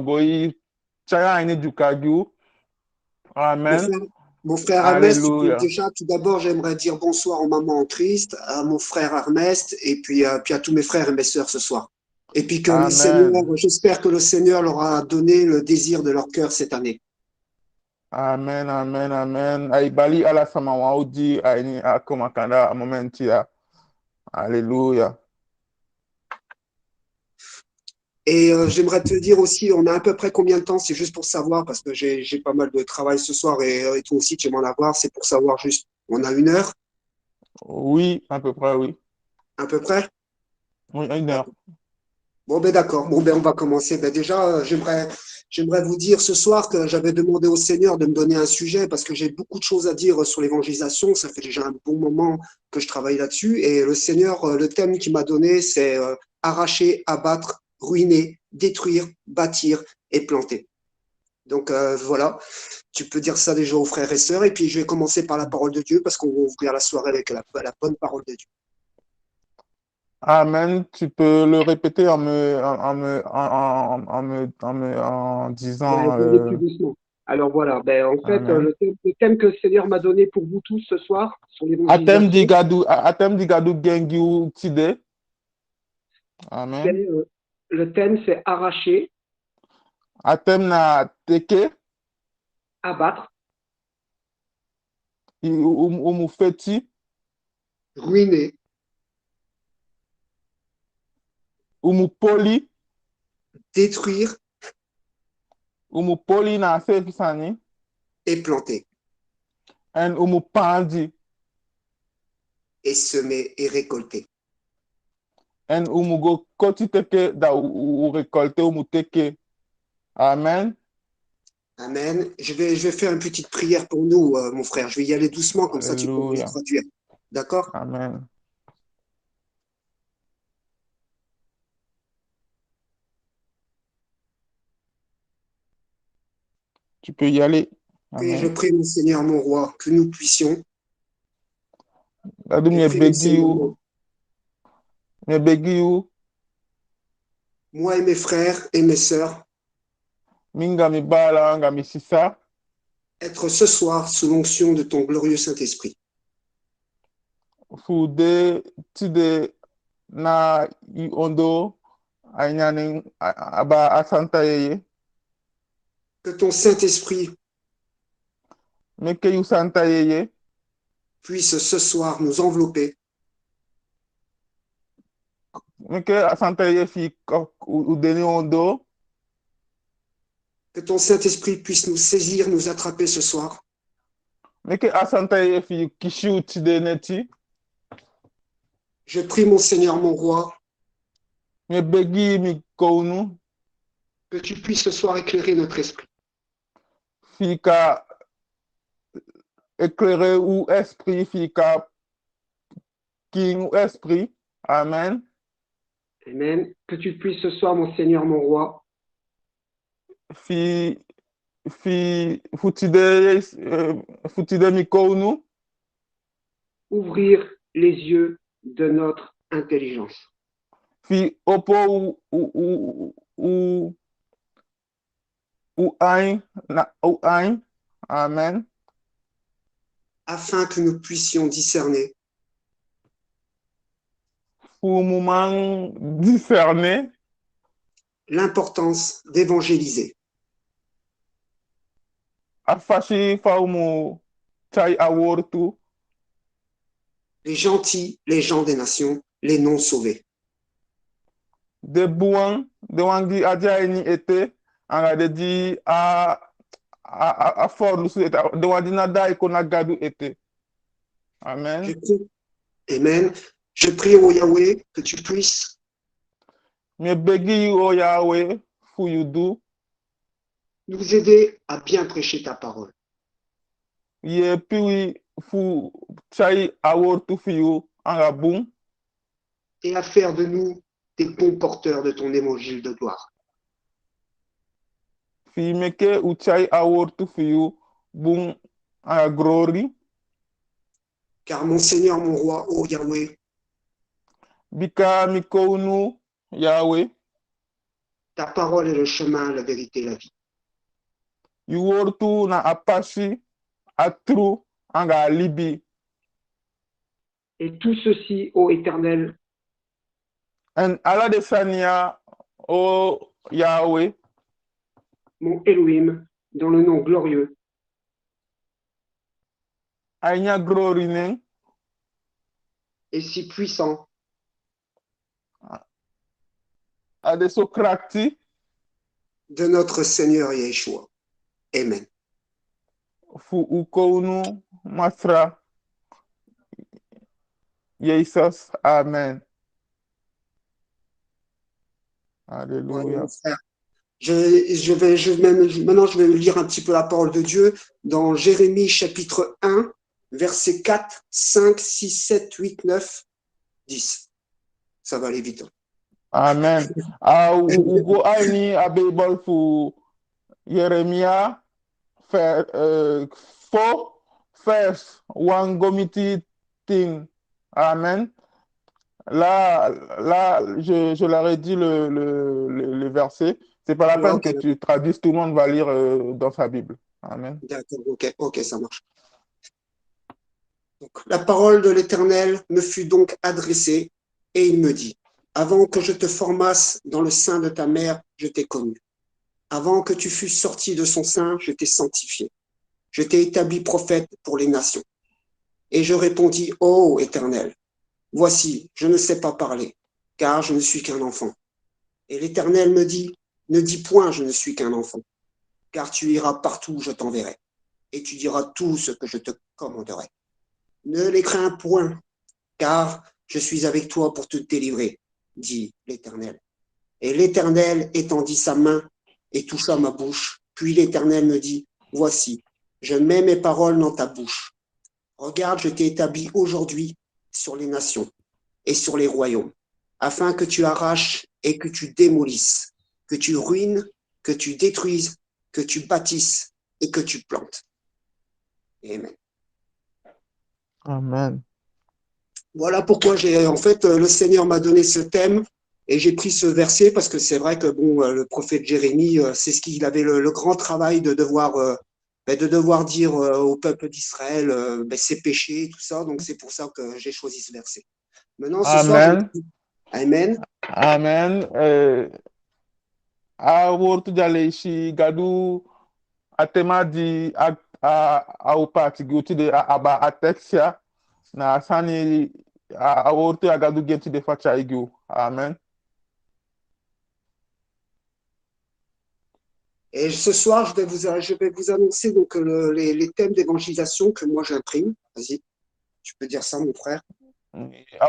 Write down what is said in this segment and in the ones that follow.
Goyi, Chaya ini Jukaju. Mon Amen. frère, mon frère Ernest, Alléluia. déjà, tout d'abord, j'aimerais dire bonsoir aux mamans en Christ, à mon frère Ernest, et puis à tous mes frères et mes sœurs ce soir. Et puis que le Seigneur, Amen. j'espère que le Seigneur leur a donné le désir de leur cœur cette année. Amen. Amen. Amen. Aibali ala samawaudi aini akomakanda a momentia. Alléluia. Et j'aimerais te dire aussi, on a à peu près combien de temps, c'est juste pour savoir, parce que j'ai pas mal de travail ce soir et toi aussi tu aimes en avoir, c'est pour savoir juste, on a 1 heure, Oui, à peu près, oui. à peu près? Oui, 1 heure. D'accord. Bon, ben d'accord. Bon, ben on va commencer. Ben déjà, j'aimerais vous dire ce soir que j'avais demandé au Seigneur de me donner un sujet parce que j'ai beaucoup de choses à dire sur l'évangélisation. Ça fait déjà un bon moment que je travaille là-dessus. Et le Seigneur, le thème qu'il m'a donné, c'est arracher, abattre, ruiner, détruire, bâtir et planter. Donc voilà, tu peux dire ça déjà aux frères et sœurs. Et puis je vais commencer par la parole de Dieu parce qu'on va ouvrir la soirée avec la bonne parole de Dieu. Amen. Tu peux le répéter en Ouais, disant je vais aller plus doucement. Alors voilà, ben, en fait, Amen. le thème que le Seigneur m'a donné pour vous tous ce soir sur Atem l'évangélisation, digadu, atem digadu gengiu tide. c'est, Amen. le thème c'est arracher, Atem na teke, abattre, umu feti, ruiner, umu poli, détruire umu poli na sefisani, et planter, en umu pandi, et semer et récolter. en umu go koti teke da u récolte umu teke. Amen. Amen. Je vais faire une petite prière pour nous, mon frère. Je vais y aller doucement, comme ça tu pourras le Alléluia. traduire. D'accord? Amen. Tu peux y aller. Et je Amen. prie, mon Seigneur, mon roi, que nous puissions, Adu je me prie, mon begi Seigneur, you, me begi you, moi et mes frères et mes sœurs, minga mi bala, nga mi sisa, être ce soir sous l'onction de ton glorieux Saint-Esprit. fude, tide, na i ondo, ainyaning, aba asanta yeye, Que ton Saint-Esprit meke yu santa yeye, puisse ce soir nous envelopper, meke asanta yeye fi udeni ondo, que ton Saint-Esprit puisse nous saisir, nous attraper ce soir, meke asanta yeye fi kishi utide neti, je prie mon Seigneur, mon roi, me begi mi kounu, que tu puisses ce soir éclairer notre esprit, fi ka éclairer ou esprit, fi ka king ou esprit, amen, Amen. Que tu puisses ce soir, mon Seigneur, mon roi, fi futide, futide mi kounu, ouvrir les yeux de notre intelligence, fi opo ou ain, ou ain, amen, afin que nous puissions discerner pour moment discerner, l'importance d'évangéliser afashi fa umu chai awortu, les gentils, les gens des nations, les non sauvés. de buang, de wangi aja ini ete, anga de di a for lusu ete, de wadi na dai kona gadu ete, Je amen. prie, Amen. Je prie au Yahweh que tu puisses Me begi o Yahweh, fu you do, nous aider à bien prêcher ta parole. ye piwi fu chai awortu fi you, anga bung, Et à faire de nous des bons porteurs de ton évangile de gloire. fi meke u chai awortu fi you, bung, anga glory, Car mon Seigneur, mon roi, ô Yahweh, bika mi kounu Yahweh, Ta parole est le chemin, la vérité et la vie. You wortu na apashi atru anga libi. Et tout ceci, ô Éternel, En ala de sania o Yahweh. mon Elohim, dans le nom glorieux Anya glorinen. et si puissant Ade sokrati. de notre Seigneur Yeshua. Amen. Fu ukounu masra. Jesus. Amen. Voilà, mon Alléluia. frère. Maintenant, je vais lire un petit peu la parole de Dieu dans Jérémie chapitre 1, versets 4, 5, 6, 7, 8, 9, 10. Ça va aller vite. Amen. Ugo aini abebol fu Yeremia four first one gomiti thing. Amen. Là, je leur ai dit le verset. C'est pas la peine Ok, que tu traduises, tout le monde va lire dans sa Bible. Amen. d'accord, ok, ça marche. Donc, la parole de l'Éternel me fut donc adressée et il me dit, avant que je te formasse dans le sein de ta mère, je t'ai connu. Avant que tu fusses sorti de son sein, je t'ai sanctifié. Je t'ai établi prophète pour les nations. Et je répondis, ô Éternel, voici, je ne sais pas parler, car je ne suis qu'un enfant. Et l'Éternel me dit, ne dis point, je ne suis qu'un enfant, car tu iras partout où je t'enverrai, et tu diras tout ce que je te commanderai. Ne les crains point, car je suis avec toi pour te délivrer, dit l'Éternel. Et l'Éternel étendit sa main et toucha ma bouche. Puis l'Éternel me dit, voici, je mets mes paroles dans ta bouche. Regarde, je t'ai établi aujourd'hui sur les nations et sur les royaumes, afin que tu arraches et que tu démolisses, que tu ruines, que tu détruises, que tu bâtisses et que tu plantes. Amen. Amen. Voilà pourquoi le Seigneur m'a donné ce thème et j'ai pris ce verset parce que c'est vrai que bon, le prophète Jérémie, c'est ce qu'il avait le grand travail de devoir dire au peuple d'Israël ses péchés, tout ça. Donc c'est pour ça que j'ai choisi ce verset. Maintenant, ce soir, Amen. Amen. Amen. A wortu jale ishi gadu atema di a upati guti de aba atexia na sani a wortu agadu geti de facha igu. Amen. Et ce soir, je vais vous annoncer donc les thèmes d'évangélisation que moi j'imprime. Vas-y, tu peux dire ça, mon frère.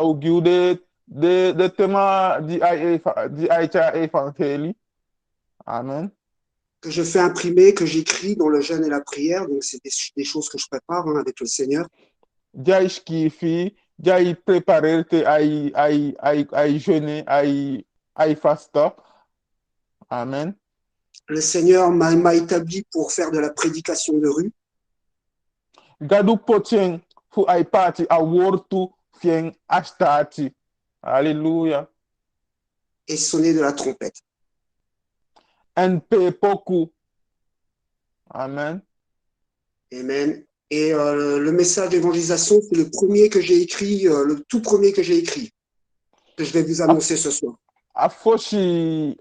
Au giu de tema di aicha evangeli. Amen. Que je fais imprimer, que j'écris dans le jeûne et la prière. Donc, c'est des choses que je prépare avec le Seigneur. Dia esquife, dia preparer te ai jeûner, ai fasta. Amen. Le Seigneur m'a établi pour faire de la prédication de rue. Gadu potien fu ai parti a wortu fien astati. Alléluia. Et sonner de la trompette. En pe poku. Amen. Amen. Et le message d'évangélisation, c'est le premier que j'ai écrit, le tout premier que j'ai écrit, que je vais vous annoncer ce soir. A foshi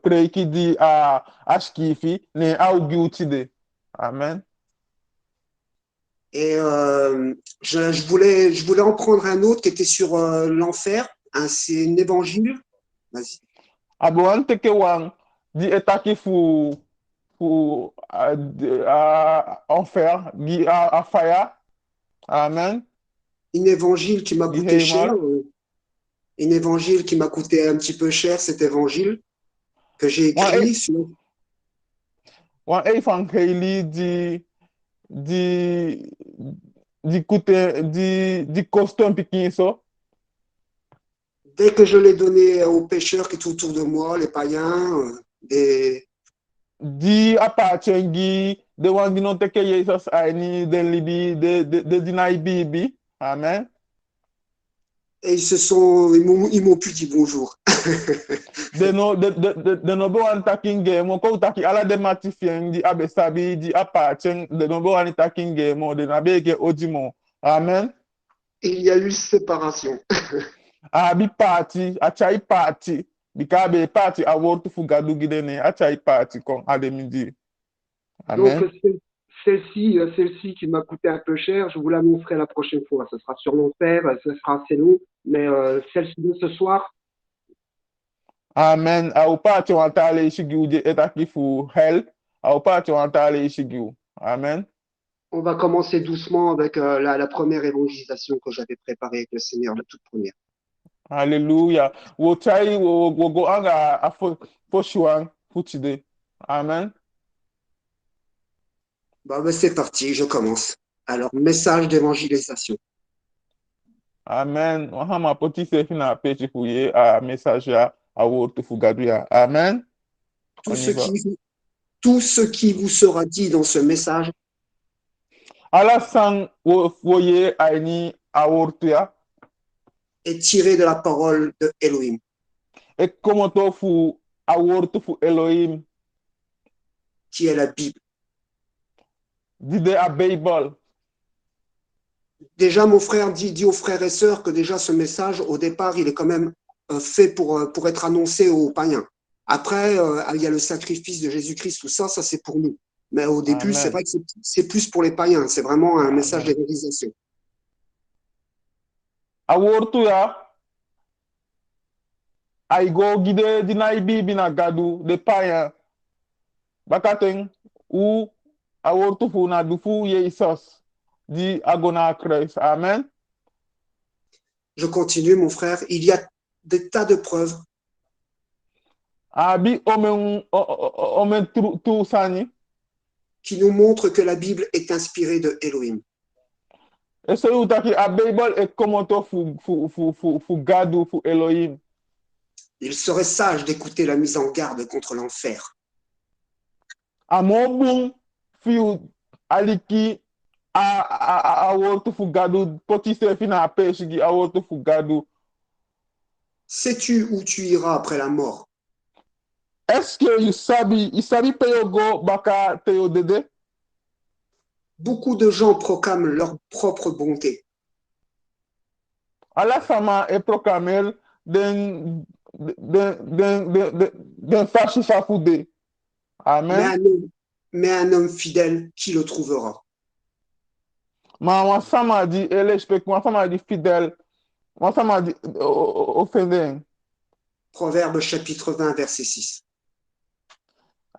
preiki di a askifi ne au giutide. Amen. Et je voulais en prendre un autre qui était sur l'enfer. C'est un évangile. Vas-y. Abo teke wang di etaki fu enfer gi a fire. Amen. Un évangile qui m'a Gi coûté cher. heimol. Un évangile qui m'a coûté un petit peu cher, cet évangile que j'ai Wan écrit. wan evangeli di di kute di custom pikin so. Dès que je l'ai donné aux pêcheurs qui étaient autour de moi, les païens, Di apachengi de wan di non teke Jesus aini den libi de dinai bibi. Amen. Et ils m'ont plus dit bonjour. De nobo an taking game ko taki ala de matifien di abe sabi di apatchen de nobo an taking game de nabe ke odimo. Amen. Et il y a eu séparation. Abi party, achai party. Bikabe party a wortu fugadu gidene, achai party kon ademidi. Donc, Amen. celle-ci qui m'a coûté un peu cher, je vous l'annoncerai la prochaine fois. Ce sera sur mon père, ce sera assez long, mais celle-ci de ce soir, Amen. A ou party wantale ishigiu de etaki fu hell. A ou party wantale ishigiu. Amen. on va commencer doucement avec la première évangélisation que j'avais préparée avec le Seigneur, la toute première. Hallelujah. Wo chai wo go anga a foshuan futide. Amen. Bah, bah, c'est parti, je commence. Alors, message d'évangélisation. Amen. Wahama poti sefi na pechi fuye a message ya a wortu fugadu ya. Amen. Tout On y ce va. qui, tout ce qui vous sera dit dans ce message Ala sang woye aini a wortu ya. est tiré de la parole de Elohim. E komoto fu a wortu fu Elohim. Qui est la Bible. Dide a Bible. Déjà, mon frère dit aux frères et sœurs que déjà ce message, au départ, il est quand même fait pour être annoncé aux païens. Après, il y a le sacrifice de Jésus-Christ, tout ça, ça c'est pour nous. Mais au début, c'est Amen. vrai que c'est plus pour les païens. C'est vraiment un message Amen. d'évangélisation. A wortu ya. I go gide dinai bibi na gadu de paya. Bakaten ou a wortu fu na dufu ye isos. Di agona Christ. Amen. Je continue, mon frère. Il y a des tas de preuves Abi omen tu sani. qui nous montrent que la Bible est inspirée de Elohim. E so yu taki a Bible e komoto fu gadu fu Elohim. Il serait sage d'écouter la mise en garde contre l'enfer. A mon fiu aliki a wortu fu gadu poti sefi na peshigi a wortu fu gadu. Sais-tu où tu iras après la mort? Est-ce que you sabi peyo go baka teyo dede? Beaucoup de gens proclament leur propre bonté. Ala sama e proclamel den fashi fafude. Mais Amen. un homme, mais un homme fidèle, qui le trouvera? Ma wasama di elespek, wasama di fidèle, wasama di offending. Proverbe chapitre 20, verset 6.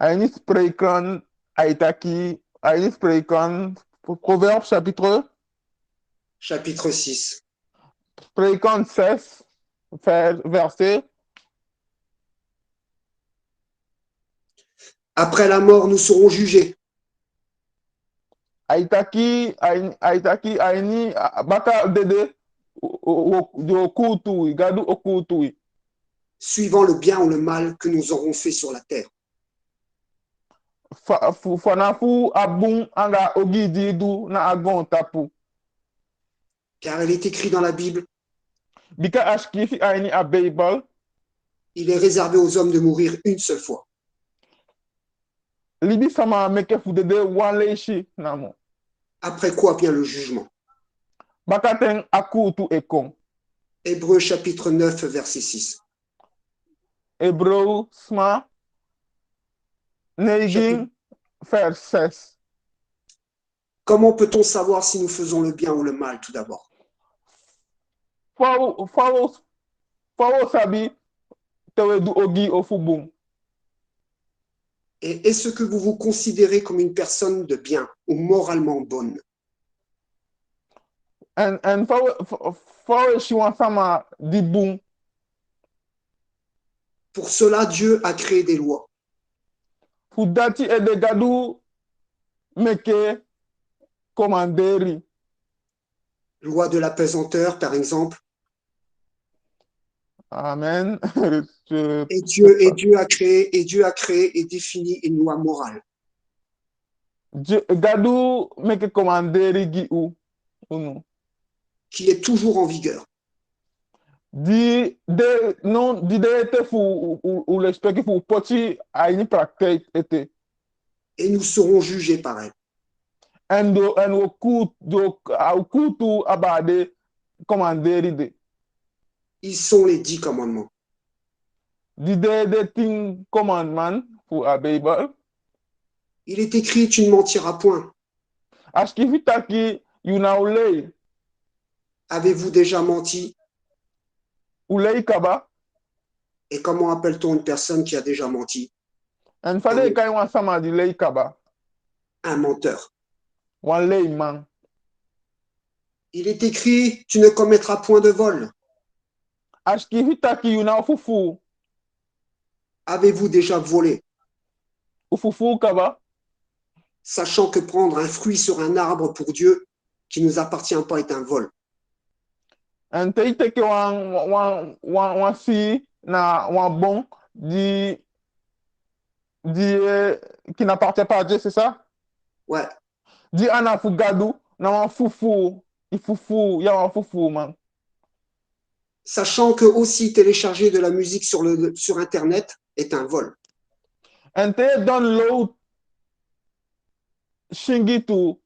Aini spreken, aitaki, aini spreken, Proverbe chapitre, Chapitre 6. spreken 16, verset. Après la mort, nous serons jugés. Aitaki, aini, baka dede, di okutui, gadu okutui. Suivant le bien ou le mal que nous aurons fait sur la terre. Fanafu abun anga ogidi du na agon tapu. Car il est écrit dans la Bible, Bika ashkifi aini a Bible. il est réservé aux hommes de mourir une seule fois. Libi sama meke fudede wanleishi namo. Après quoi vient le jugement. Bakaten akutu ekon. Hébreux chapitre 9, verset 6. Hébreu sma neiging vers 16. Comment peut-on savoir si nous faisons le bien ou le mal tout d'abord? Fawo sabi tewe du ogi ofubum. Et est-ce que vous vous considérez comme une personne de bien ou moralement bonne? En fawo shiwan sama di bum. Pour cela, Dieu a créé des lois. Fudati edegadu meke komanderi. Loi de la pesanteur, par exemple. Amen. Et Dieu a créé et défini une loi morale. Gadu meke komanderi gi u. Unu. Qui est toujours en vigueur. di de ete fu u respect fu poti a ini praktijk ete. et nous serons jugés par elles. En au kutu abade commanderi de. Ils sont les 10 commandements. Di de ting commandment fu a Bible. Il est écrit, tu ne mentiras point. Aski fitaki yuna ulei. Avez-vous déjà menti? Ulei kaba. Et comment appelle-t-on une personne qui a déjà menti? En fade kai wan sama di lei kaba. Un menteur. Wan lei man. Il est écrit, tu ne commettras point de vol. Aski fitaki yuna fufu. Avez-vous déjà volé? Ufufu kaba. Sachant que prendre un fruit sur un arbre pour Dieu qui ne nous appartient pas est un vol. En te iteke wan si na wan bon qui n'appartient pas à Dieu, c'est ça? Ouais. Di ana fugadu na wan fufu. Ifufu, ya wan fufu man. Sachant que aussi télécharger de la musique sur Internet est un vol. En te download shingitu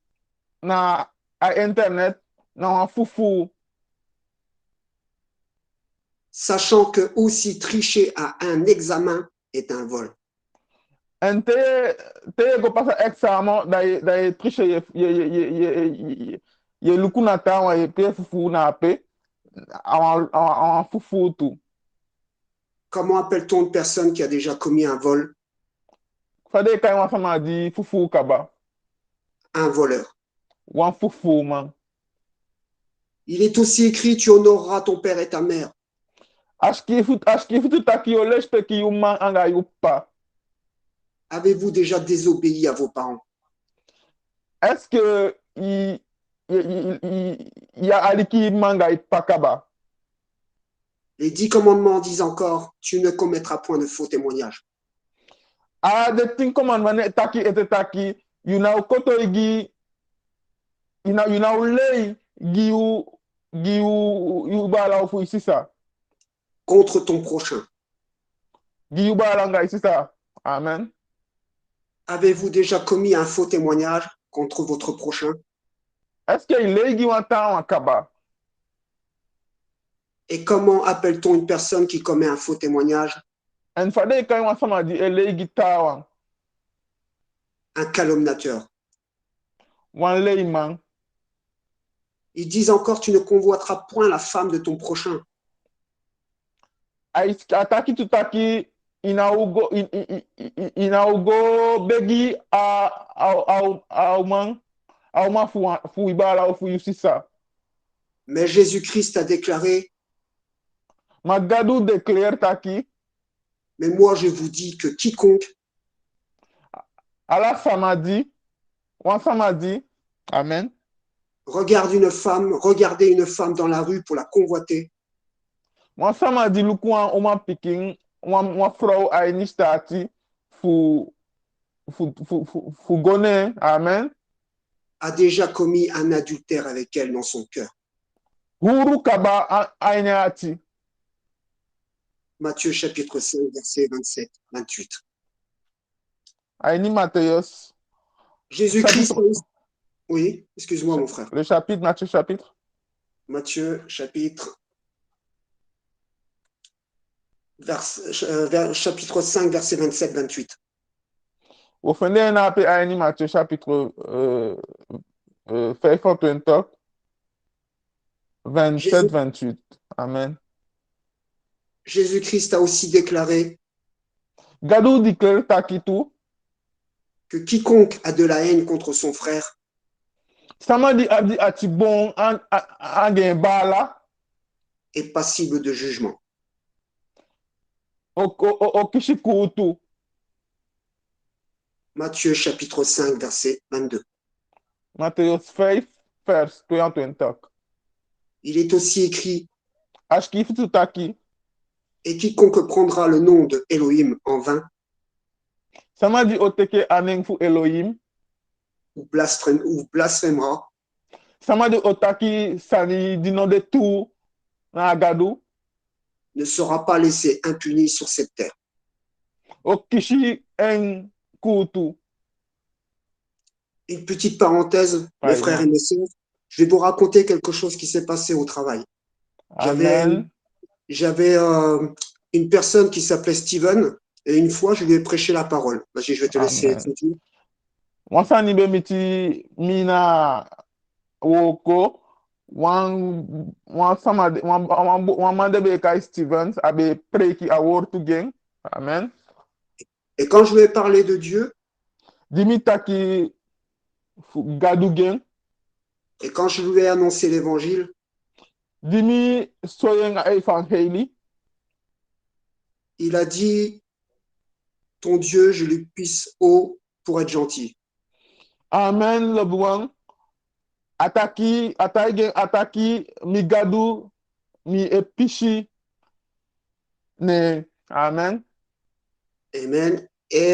na a internet na wan fufu. Sachant que aussi tricher à un examen est un vol. En te go pasa examen da triche ye luku na ta wan ye pe fufu na pe a wan fufu tu. Comment appelle-t-on une personne qui a déjà commis un vol? Fade kai wan sama di fufu kaba. Un voleur. Wan fufu man. Il est aussi écrit, tu honoreras ton père et ta mère. Aski futu taki yo leste ki yu man anga yu pa. Avez-vous déjà désobéi à vos parents? Est-ce que il y a ali ki manga pa kaba? Les 10 commandements disent encore, tu ne commettras point de faux témoignages. A de tin commandment taki ete taki yuna koto igi yuna ulei yu bala fu isisa. Contre ton prochain. Gi yu bala nga isisa. Amen. Avez-vous déjà commis un faux témoignage contre votre prochain? Est-ce que ilei gi wanta wan kaba? Et comment appelle-t-on une personne qui commet un faux témoignage? En fade kai wan sama di elei gi tawan. Un calomniateur. Wan lei man. Ils disent encore, tu ne convoiteras point la femme de ton prochain. Ataki tutaki inaugo begi a man fu ibala fu yusisa. Mais Jésus-Christ a déclaré, Magadu declare taki mais moi je vous dis que quiconque ala samadi wan samadi. Amen. regardez une femme dans la rue pour la convoiter, Wan samadi luku wan pikin wan frau a inistati fu gone. Amen. a déjà commis un adultère avec elle dans son cœur. Huru kaba a ineati. Matthieu chapitre 5, versets 27, 28. Aini Matthäus. Jésus-Christ, oui, excuse-moi mon frère. Le chapitre, Matthieu chapitre. Matthieu chapitre, chapitre 5, versets 27, 28. Au fin de na pe Aini Matthieu chapitre 20, 27, 28. Amen. Jésus-Christ a aussi déclaré Gadou declare takitu. que quiconque a de la haine contre son frère Sama di abdi ati bon an gen bala. est passible de jugement. O kishikutu. Matthieu chapitre 5, verset 22. Matthieu 5, verse 20. Il est aussi écrit, Ashkifitu taki. et quiconque prendra le nom de Elohim en vain Sama di oteke anen fu Elohim. ou blasphémera, Sama di otaki sani di nom de tout na Gadou. ne sera pas laissé impuni sur cette terre. Okishi en kutu. Une petite parenthèse, mes frères et Amen. mes sœurs, je vais vous raconter quelque chose qui s'est passé au travail. J'avais Amen. j'avais une personne qui s'appelait Steven et une fois, je lui ai prêché la parole. Vas-y, je vais te laisser te Amen. dire. Wansani be miti mina woko wan sama wan mande be kai Stevens abe preki a word to gang. Amen. Et quand je lui ai parlé de Dieu, Dimi taki gadu gang. et quand je lui ai annoncé l'évangile, Dimi soyen evangeli. il a dit, ton Dieu, je lui pisse haut pour être gentil. Amen le bouang. Ataki mi gadu mi epishi ne. Amen. Amen. Et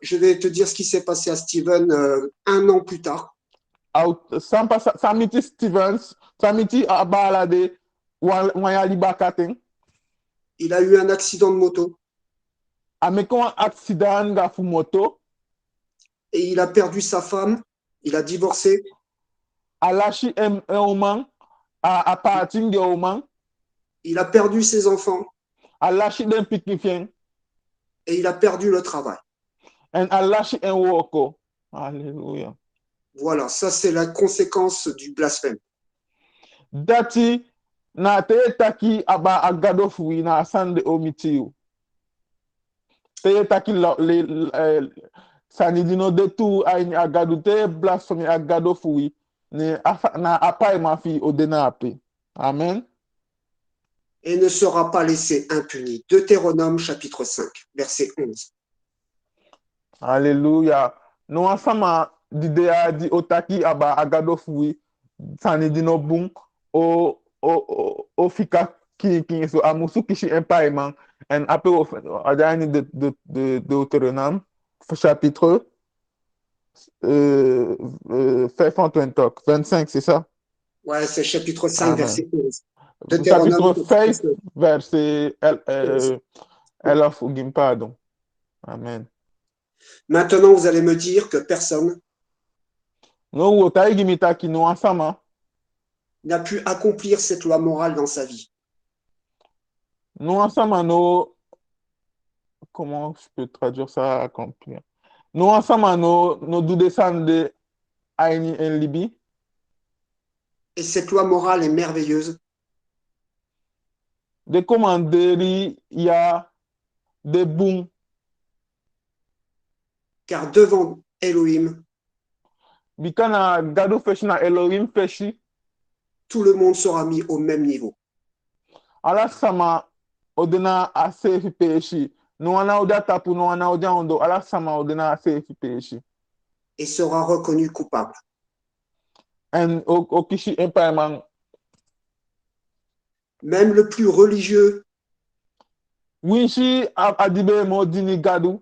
je vais te dire ce qui s'est passé à Steven un an plus tard. Samiti Stevens, Samiti Abalade, Wanyali Bakating. Il a eu un accident de moto Amekon accident ga moto. et il a perdu sa femme, il a divorcé, Alashi oman, a parting de oman. il a perdu ses enfants Alashi den pikifien. et il a perdu le travail. En alashi en woko. Alléluia. Voilà, ça c'est la conséquence du blasphème. Dati na te taki aba agado fui na sande omitiyo. Te taki sanidino de tu aini agado te blasphemy agado fui na apa ma fi odena ape. Amen. Et ne sera pas laissé impuni. Deutéronome chapitre 5, verset 11. Alléluia. No asama didea di otaki aba agado fui sanidino bung o fika ki so amusu kishi empaiement en ape o adani de Deutéronome chapitre fait 25, c'est ça? Ouais, c'est chapitre 5, Amen. verset 11. Deutéronome Chapitre chapitre fait 5, verset 11. Ella Fugim, pardon. Amen. Maintenant, vous allez me dire que personne No wotai gimita ki no asama. n'a pu accomplir cette loi morale dans sa vie. No asama no. Comment je peux traduire ça à accomplir? No asama no du descende aini en libi. Et cette loi morale est merveilleuse De commanderi ya de boom. car devant Elohim, Bikana gado feshi na Elohim feshi. tout le monde sera mis au même niveau. Ala sama odena asefi peshi. No ana odia tapu no ana odia ondo. Ala sama odena asefi peshi. Et sera reconnu coupable. En okishi empaiement. Même le plus religieux Winshi adibe modini gadu.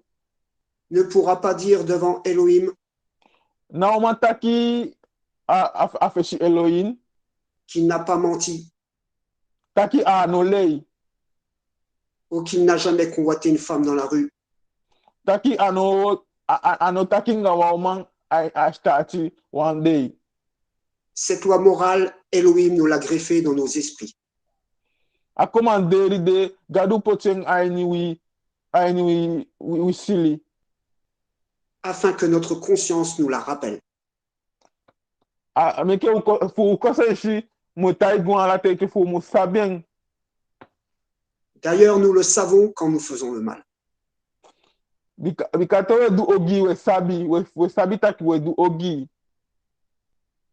ne pourra pas dire devant Elohim Na omataki afeshi Elohim. qu'il n'a pas menti Taki a anolei. ou qu'il n'a jamais convoité une femme dans la rue. Taki ano taki ngawa oman ashtati one day. Cette loi morale, Elohim nous l'a greffée dans nos esprits. A commanderi de gadu pocheng aini wi sili. Afin que notre conscience nous la rappelle. Meke fu koseshi mutai gwan la teke fu musabien. D'ailleurs, nous le savons quand nous faisons le mal. Bikato we du ogi we sabi taki we du ogi.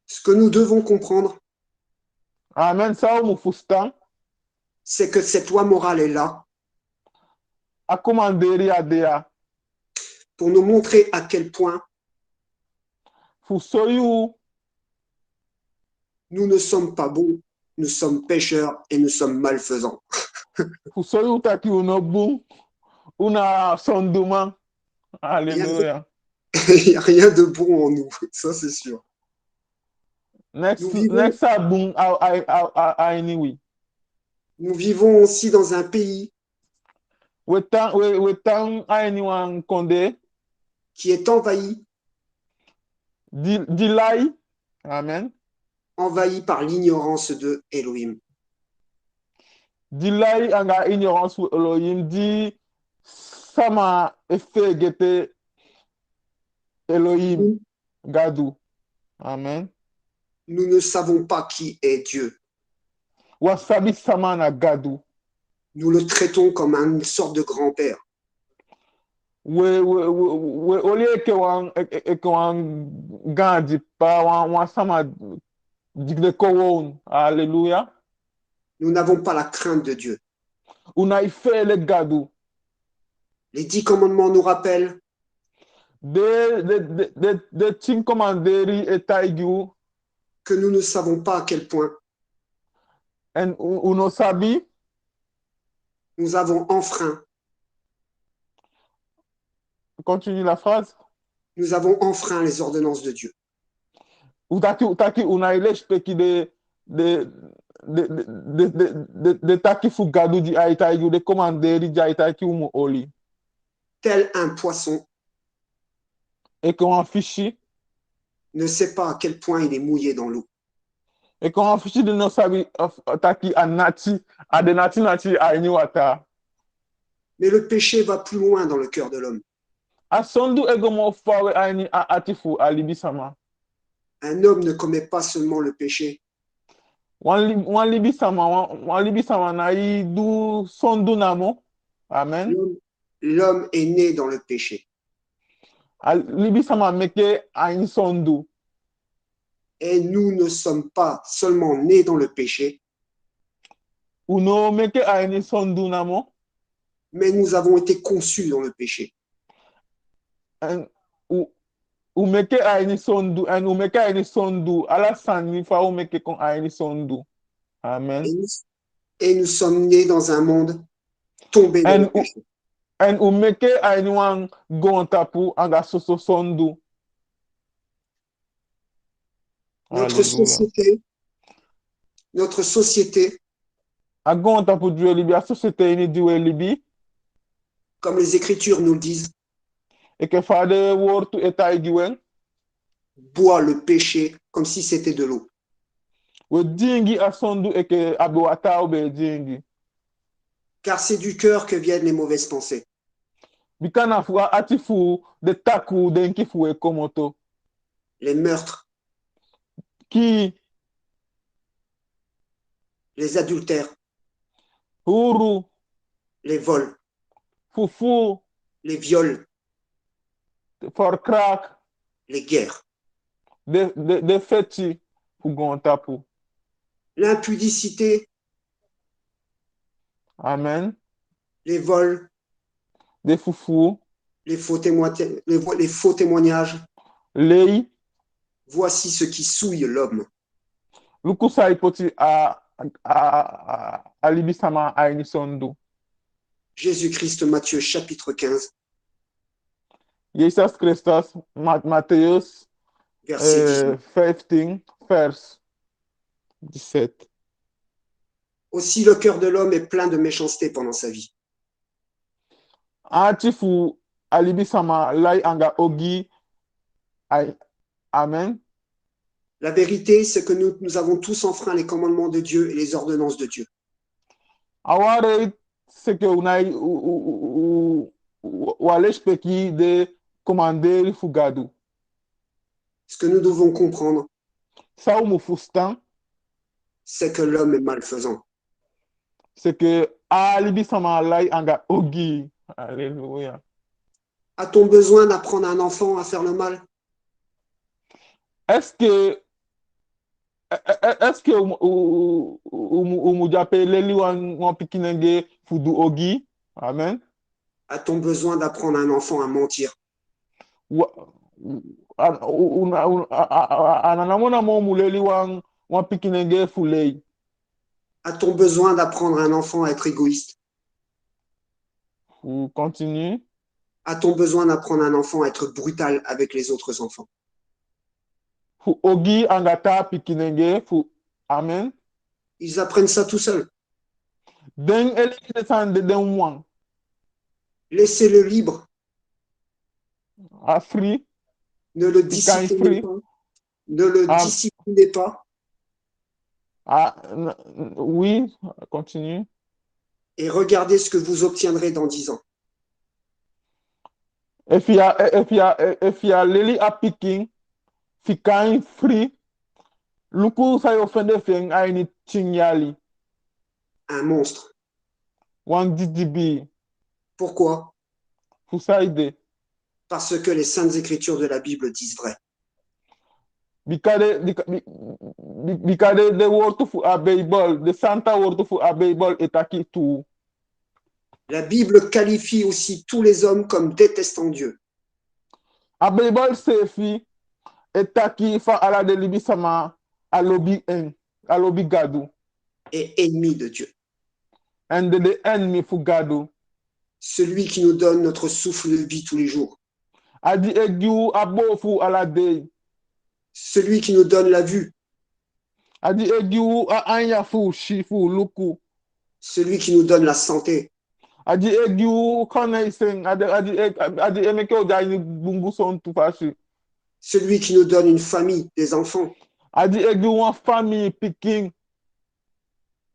Ce que nous devons comprendre, Amen sa mu fustan. c'est que cette loi morale est là A commanderi adea. pour nous montrer à quel point Fu soyu nous ne sommes pas bons, nous sommes pécheurs et nous sommes malfaisants. fu soyu taki uno bung. Una sonduma. Alléluia. Il n'y a rien de bon en nous, ça c'est sûr. Nous vivons, Next album ainiwi. Nous vivons aussi dans un pays wetan anyone konde qui est dilai. Amen. envahi par l'ignorance de Elohim. Dilai anga ignorance fu Elohim di sama efe gete Elohim Nous, gadu. Amen. nous ne savons pas qui est Dieu. Wasabi sama na gadu. Nous le traitons comme une sorte de grand-père. Au lieu que wan gandi pa wan sama digde kowon. Alléluia. Nous n'avons pas la crainte de Dieu. Una ife le gadu. Les 10 commandements nous rappellent De ting commanderi e taigu que nous ne savons pas à quel point en uno sabi nous avons enfreint, continue la phrase. nous avons enfreint les ordonnances de Dieu. Utaki una ile speki de de taki fu gadu di ai taigu de commanderi di ai taiki umu oli. Tel un poisson Et qu'on fichi ne sait pas à quel point il est mouillé dans l'eau. et qu'on fichi de no sabi taki anati adenati nati aini wata. Mais le péché va plus loin dans le cœur de l'homme. Asondu egomo fawe aini atifu alibi sama. Un homme ne commet pas seulement le péché, Wan libi sama na i du sondu namo. Amen. l'homme est né dans le péché. Libi sama meke aini sondu. Et nous ne sommes pas seulement nés dans le péché, Uno meke aini sondu namo. mais nous avons été conçus dans le péché. U meke aini sondu and u meke aini sondu ala sani fa u meke kon aini sondu. Amen. Et nous sommes nés dans un monde tombé dans le péché. And u meke aini wan gontapu anga soso sondu. Notre société, notre société, A gontapu diwe libi, a société ini diwe libi, comme les Écritures nous le disent, et que fade wortu etai giwen, boit le péché comme si c'était de l'eau. we dingi a sondu et que abe wata ube dingi. Car c'est du cœur que viennent les mauvaises pensées. Bikana fu atifu de taku denki fu e komoto. Les meurtres, Ki les adultères, huru, les vols, fufu, les viols, for crack, les guerres, de feti fu gontapu. l'impudicité, Amen. les vols, De fufu, les faux témoignages. lei, Voici ce qui souille l'homme. lukusa ipoti a libi sama aini sondu. Jésus-Christ, Matthieu chapitre 15, Jesus Christus, Matthäus verset 19. 15, verse 17. Aussi le cœur de l'homme est plein de méchanceté pendant sa vie. Atifu alibi sama lai anga ogi. Amen. La vérité, c'est que nous avons tous enfreint les commandements de Dieu et les ordonnances de Dieu. Aware c'est que unai wale speki de commander fugadu. Ce que nous devons comprendre, Ça ou fustan, c'est que l'homme est malfaisant. c'est que alibi sama lai anga ogi. Alléluia. A-t-on besoin d'apprendre à un enfant à faire le mal? Est-ce que umujape leli wan pikinenge fudu ogi? Amen. A-t-on besoin d'apprendre à un enfant à mentir? Ananamona mo muleli wan pikinenge fulei. A-t-on besoin d'apprendre à un enfant à être égoïste? Vous continuez. A-t-on besoin d'apprendre à un enfant à être brutal avec les autres enfants? Fu ogi angata pikinenge fu. Amen. Ils apprennent ça tout seuls. Den ele descende de one. Laissez-le libre, A free. ne le Fica em disciplinez free. pas, ne le A, disciplinez pas a, oui, continue. et regardez ce que vous obtiendrez dans 10 ans. If you are really a picking, fica em free. Luku sa yo fende feng a ini chinyali. Un monstre. Wan DDB. Pourquoi? Fusaide. Parce que les saintes écritures de la Bible disent vrai. Because the word fu a Bible, the Santa word fu a Bible etaki tu. La Bible qualifie aussi tous les hommes comme détestant Dieu. A Bible sefi etaki fa ala de libi sama alobi gadu. Et ennemi de Dieu. And the enemy fu gadu. Celui qui nous donne notre souffle de vie tous les jours. Adi egu abo fu ala day. Celui qui nous donne la vue. Adi egu a anya fu shifu luku. Celui qui nous donne la santé. Adi egu konaisen adi emeke ojaini bungu son tu fashi. Celui qui nous donne une famille, des enfants. Adi egu one family picking.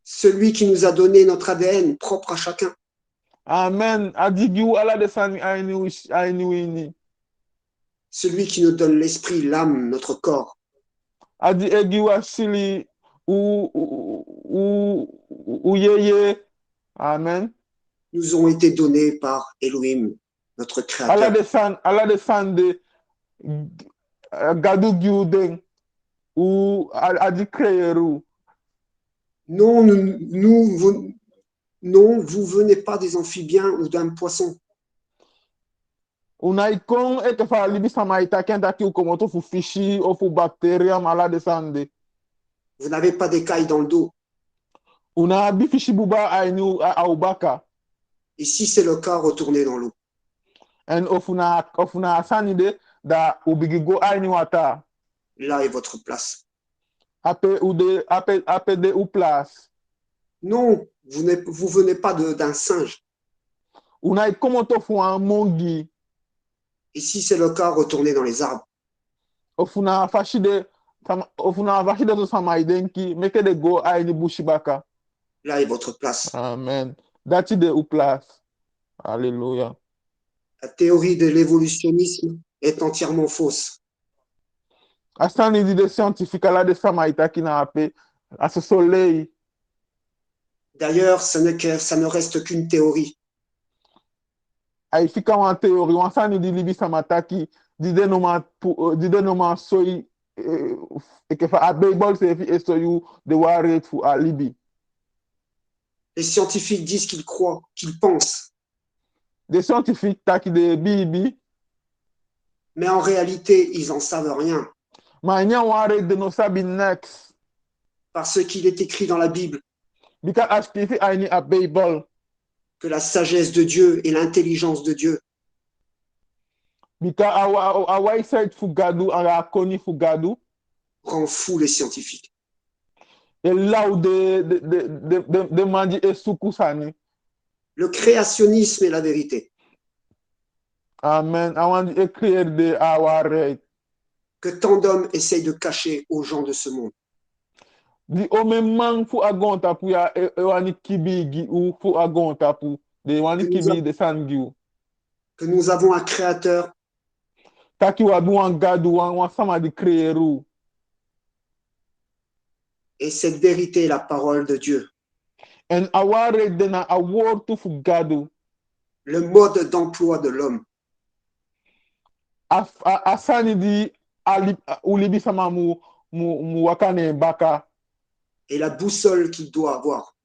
Celui qui nous a donné notre ADN propre à chacun. Amen. Adi gu ala de sani aini wini. Celui qui nous donne l'esprit, l'âme, notre corps. Adi egu asili u yeye. Amen. Nous ont été donnés par Elohim, notre créateur. Ala de san de gadu giuden ou adi kreyeru. Non, non, vous venez pas des amphibiens ou d'un poisson. Unaikon eke fa libi samaita kenda ki ukomoto fu fishi ou fu bacteria mala de sande. Vous n'avez pas d'écailles dans le dos. Una bi fishi buba ainu aubaka. Et si c'est le cas, retournez dans l'eau. En ofuna sanide da ubigigo ainu wata. Là est votre place. Ape de ou place. Non, vous venez pas d'un singe. Unaikomoto fu un mongi. Et si c'est le cas, retournez dans les arbres. Ofuna fashide to samaidenki meke de go aini bushibaka. Là est votre place. Amen. Dati de ou place. Alléluia. La théorie de l'évolutionnisme est entièrement fausse. Asani di de scientifique la de samaita ki na ape à ce soleil. D'ailleurs, ça ne reste qu'une théorie. Ai fika wan théorie, wan sani di libi samataki di de noma soy e ke fa a Bible se fi esoyu de ware fu a libi. Les scientifiques disent qu'ils croient, qu'ils pensent. Des scientifiques taki de bibi. Mais en réalité, ils n'en savent rien. Ma nya ware de no sabi next. Parce qu'il est écrit dans la Bible Bika askifi aini a Bible. que la sagesse de Dieu et l'intelligence de Dieu Bika awai sait fugadu ara koni fugadu. rend fou les scientifiques. Et là où de mandi e sukusani. Le créationnisme est la vérité. Amen. I want to clear the our Que tant d'hommes essayent de cacher aux gens de ce monde. the ome man fu agonta pu ya wani kibigi ou fu agonta pu de wani kibi de sangiu. Que nous avons un créateur Taki wa du wan gadu wan sama di creeru. et cette vérité est la parole de Dieu. And aware dena a word to fu gadu. Le mode d'emploi de l'homme. Asani di ulibi sama mu wakane baka. Et la boussole qu'il doit avoir.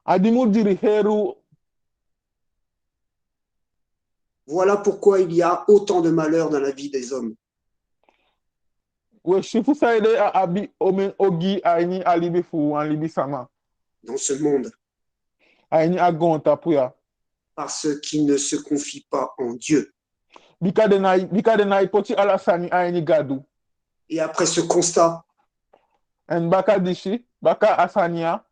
Adimu diri heru. Voilà pourquoi il y a autant de malheurs dans la vie des hommes. We shifu saide abi omen ogi aini alibi fu an libi sama. Dans ce monde. Aini agonta pu ya. Parce qu'ils ne se confient pas en Dieu. Bika de na ipoti alasani aini gadu. Et après ce constat, En baka dishi, baka asania.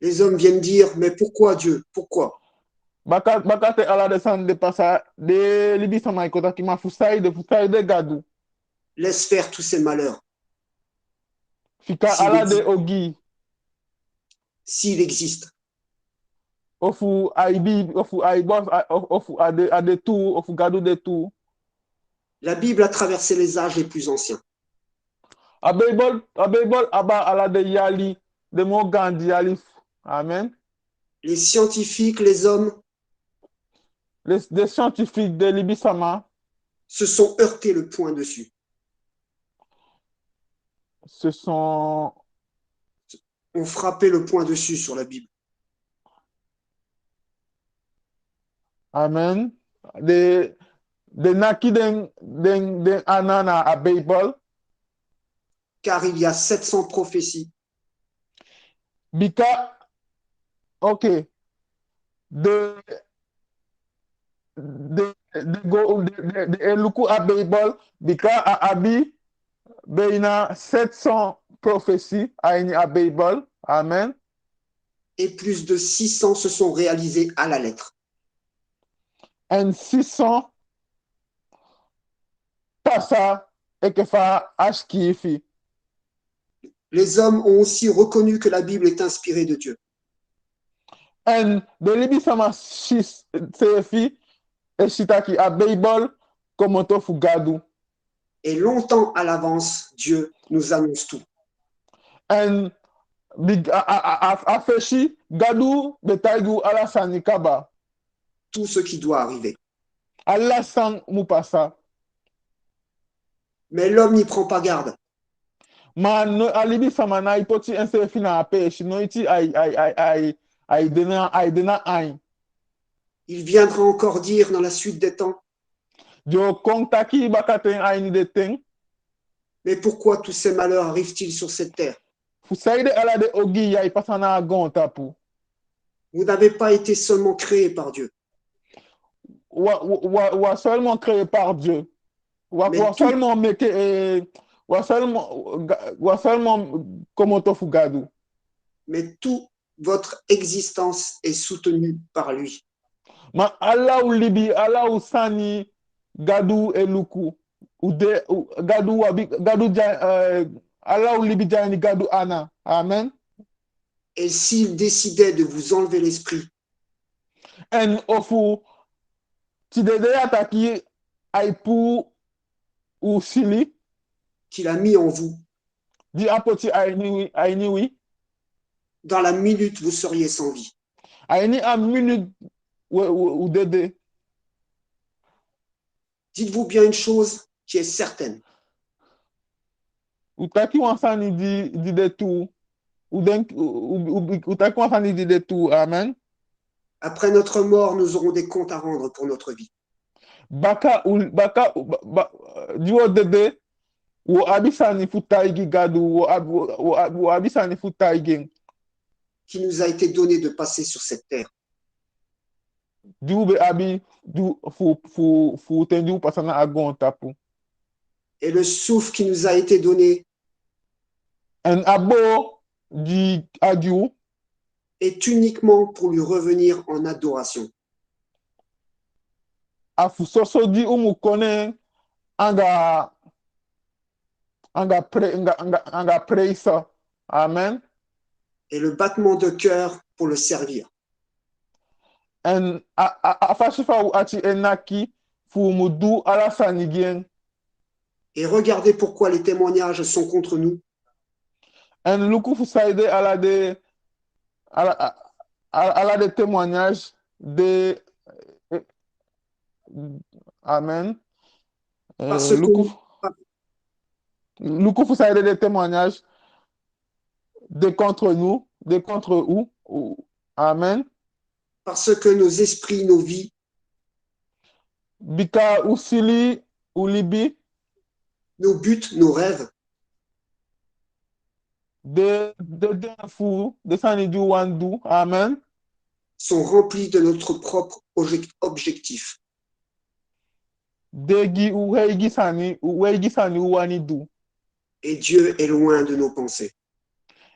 Les hommes viennent dire, mais pourquoi Dieu? Pourquoi? Baka te ala descend de pasa de libi sama ikota ki ma fusai de gadu. Laisse faire tous ces malheurs. Fika S'il ala de existe, ogi. s'il existe. Ofu aibi, ofu aibos, ofu ade tu, ofu gadu de tu. La Bible a traversé les âges les plus anciens. A Bible aba ala de yali, de mo gandi yali. Amen. Les scientifiques, les hommes Les scientifiques de libi sama se sont heurtés le point dessus, se sont, ont frappé le point dessus sur la Bible. amen. De naki den anana a Bible. Car il y a 700 prophéties. Bika, ok. De de eluku a Bible, bika a abi, beina 700 prophéties a Bible. Amen. Et plus de 600 se sont réalisées à la lettre. En 600 passa et que fa ashkifi. Les hommes ont aussi reconnu que la Bible est inspirée de Dieu. En de libi sama sefi e shitaki a Bible comme to fugadu. Et longtemps à l'avance, Dieu nous annonce tout. En a feshi gadu betaigu ala sanikaba. Tout ce qui doit arriver. Allah sang mupasa. Mais l'homme n'y prend pas garde. Ma no alibi sama na ipoti ensefi na apeshi no iti ai dena ai. Il viendra encore dire dans la suite des temps, Jo kontaki bakaten ai ni de ten. mais pourquoi tous ces malheurs arrivent-ils sur cette terre? Fusaide ala de ogi ya ipasana agonta pu. Vous n'avez pas été seulement créé par Dieu, Wa seulement créé par Dieu. Wa mais, tout, seulement meke wa seulement como to fugadu. mais toute votre existence est soutenue par lui. Ma Allah ou libi, Allah ou sani gadu eluku. Gadu wabi, Allah ou libi jani gadu ana. Amen. Et s'il décidait de vous enlever l'esprit, En ofu, ti dede ataki aipu ou sili, qu'il a mis en vous, di apoti ainiwi, dans la minute, vous seriez sans vie. aini a minute ou dede. Dites-vous bien une chose qui est certaine. Utaki wansani di de tu. Utaki wansani di de tu. Amen. Après notre mort, nous aurons des comptes à rendre pour notre vie. Baka diwo dede wo abisani futaigi gadu wo abisani futaigi Qui nous a été donné de passer sur cette terre. diwo abi du fu tendi pasana agon tapu Et le souffle qui nous a été donné en abo di adiu est uniquement pour lui revenir en adoration. afu soso di umu kone anga praise. Amen. Et le battement de cœur pour le servir. En afashifa u achi enaki fu mudu ala sanigien. Et regardez pourquoi les témoignages sont contre nous. En luku fu saide ala de témoignages de Amen. Parce que, Luku fu saide de témoignages de contre nous, de contre où. Amen. parce que nos esprits, nos vies Bika usili ulibi nos buts, nos rêves de fu de sani du wandu. Amen. sont remplis de notre propre objectif. Degi uheigi sani uwani du. Et Dieu est loin de nos pensées.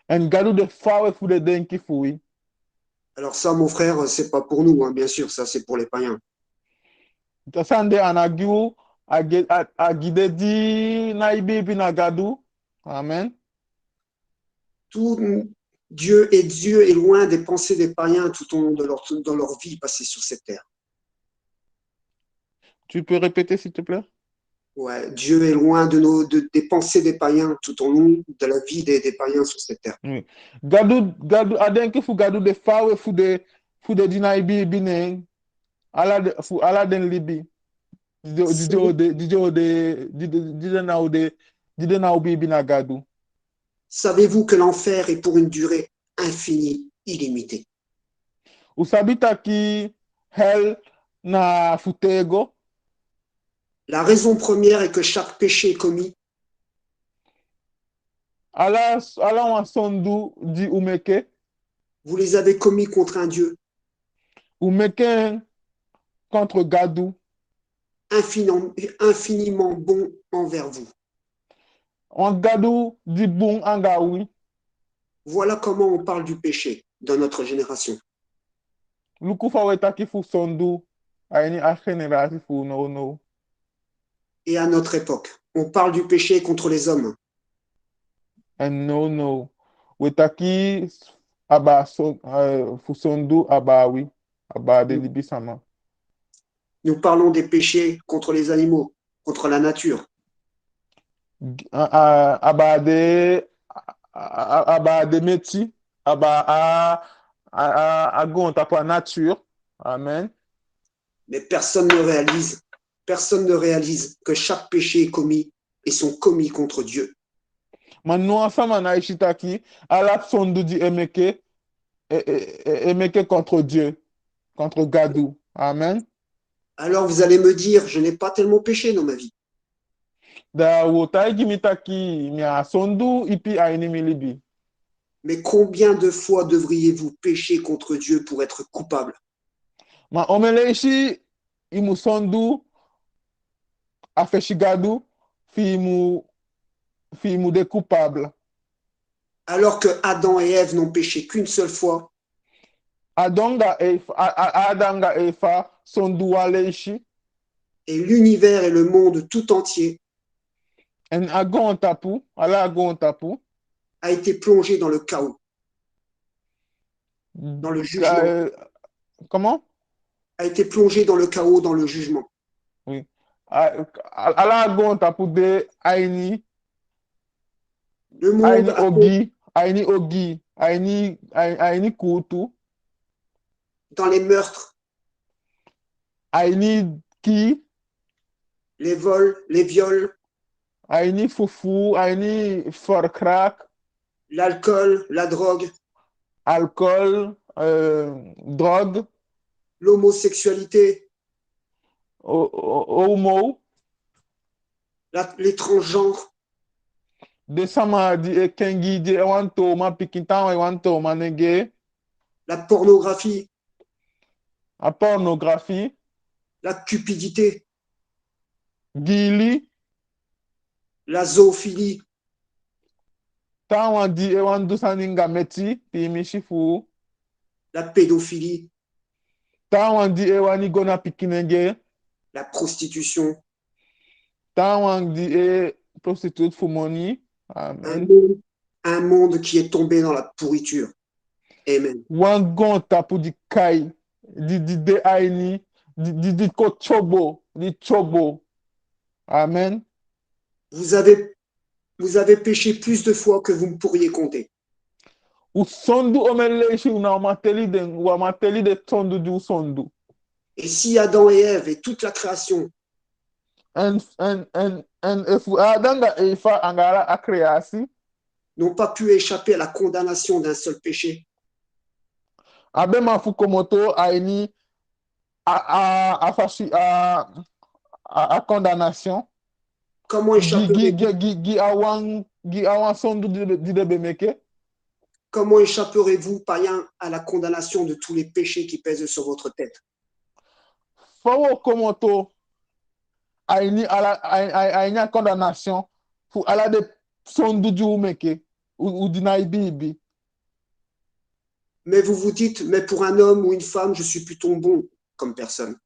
En gadu de fawe fu de denki fui. Alors ça, mon frère, c'est pas pour nous, hein, bien sûr, ça c'est pour les païens. Sande anagiu agide di na ibibi na gadu. Amen. Tout Dieu est loin des pensées des païens tout au long de dans leur vie passée sur cette terre. Tu peux répéter, s'il te plaît? Ouais, Dieu est loin des pensées des païens tout au long de la vie des païens sur cette terre. Oui. Gadu adenke fu gadu de fawe fu de dina ibibi ne ala den libi. Dide na ubibi na gadu. Savez-vous que l'enfer est pour une durée infinie, illimitée? Usabita ki hell na futego. La raison première est que chaque péché commis Ala wan sondu di umeke. vous les avez commis contre un Dieu Umeke contre gadu. infiniment bon envers vous. On gadu di bung angawi. Voilà comment on parle du péché dans notre génération. Lukufa wetaki fu sondu. Aini a generasi fu no no. Et à notre époque, on parle du péché contre les hommes. And no no. Wetaki fu sondu abawi. Aba de Nous, libi sama. nous parlons des péchés contre les animaux, contre la nature. Abade abade meti agonta pour la nature. Amen. Mais personne ne réalise que chaque péché est commis et sont commis contre Dieu. Manu ensemble na ishitaki ala sondu di emeke contre Dieu, contre Gadou. Amen. Alors vous allez me dire, je n'ai pas tellement péché dans ma vie. Da wotai gimitaki mia sondu ipi aini milibi. Mais combien de fois devriez-vous pécher contre Dieu pour être coupable? Ma omeleishi imu sondu afeshi Gadou fi mu de coupable. Alors que Adam et Ève n'ont péché qu'une seule fois, Adanga Efa sondu waleishi et l'univers et le monde tout entier en agon tapu, ala agon tapu. a été plongé dans le chaos, dans le jugement, Comment? a été plongé dans le chaos, dans le jugement. Oui. Ala agon tapu de Le monde Aini Kutu, dans les meurtres, Aini Ki, les vols, les viols, Aini Fufu, Aini Forcrack, l'alcool, la drogue, alcool, drogue, l'homosexualité, homo, les transgenres, de sama di kengi di ewanto ma pikintan ewanto manege, la pornographie, a pornographie, la cupidité, gili, la zoophilie, tawan di ewandu saninga meti, pi mishifu, la pédophilie, tawan di ewani gona pikinenge, la prostitution, tawan di prostitute fumoni. un Amen. monde, un monde qui est tombé dans la pourriture. Amen. Wangon tapu di kai, di de aini, di ko chobo, di chobo. Amen. Vous avez, vous avez péché plus de fois que vous ne pourriez compter. Usondu omeleshi una umateli de tondu di usondu. Et si Adam et Ève et toute la création En efu adanga efa angara akreasi, n'ont pas pu échapper à la condamnation d'un seul péché, abema fukomoto aini a condamnation. comment échapperez-vous Gi awan sondu di de bemeke. comment échapperez-vous, païens, à la condamnation de tous les péchés qui pèsent sur votre tête? Fawo komoto aini a condamnation fu ala de sondu di umeke. Ou di na ibi ibi. Mais vous vous dites, mais pour un homme ou une femme, je suis plutôt bon comme personne.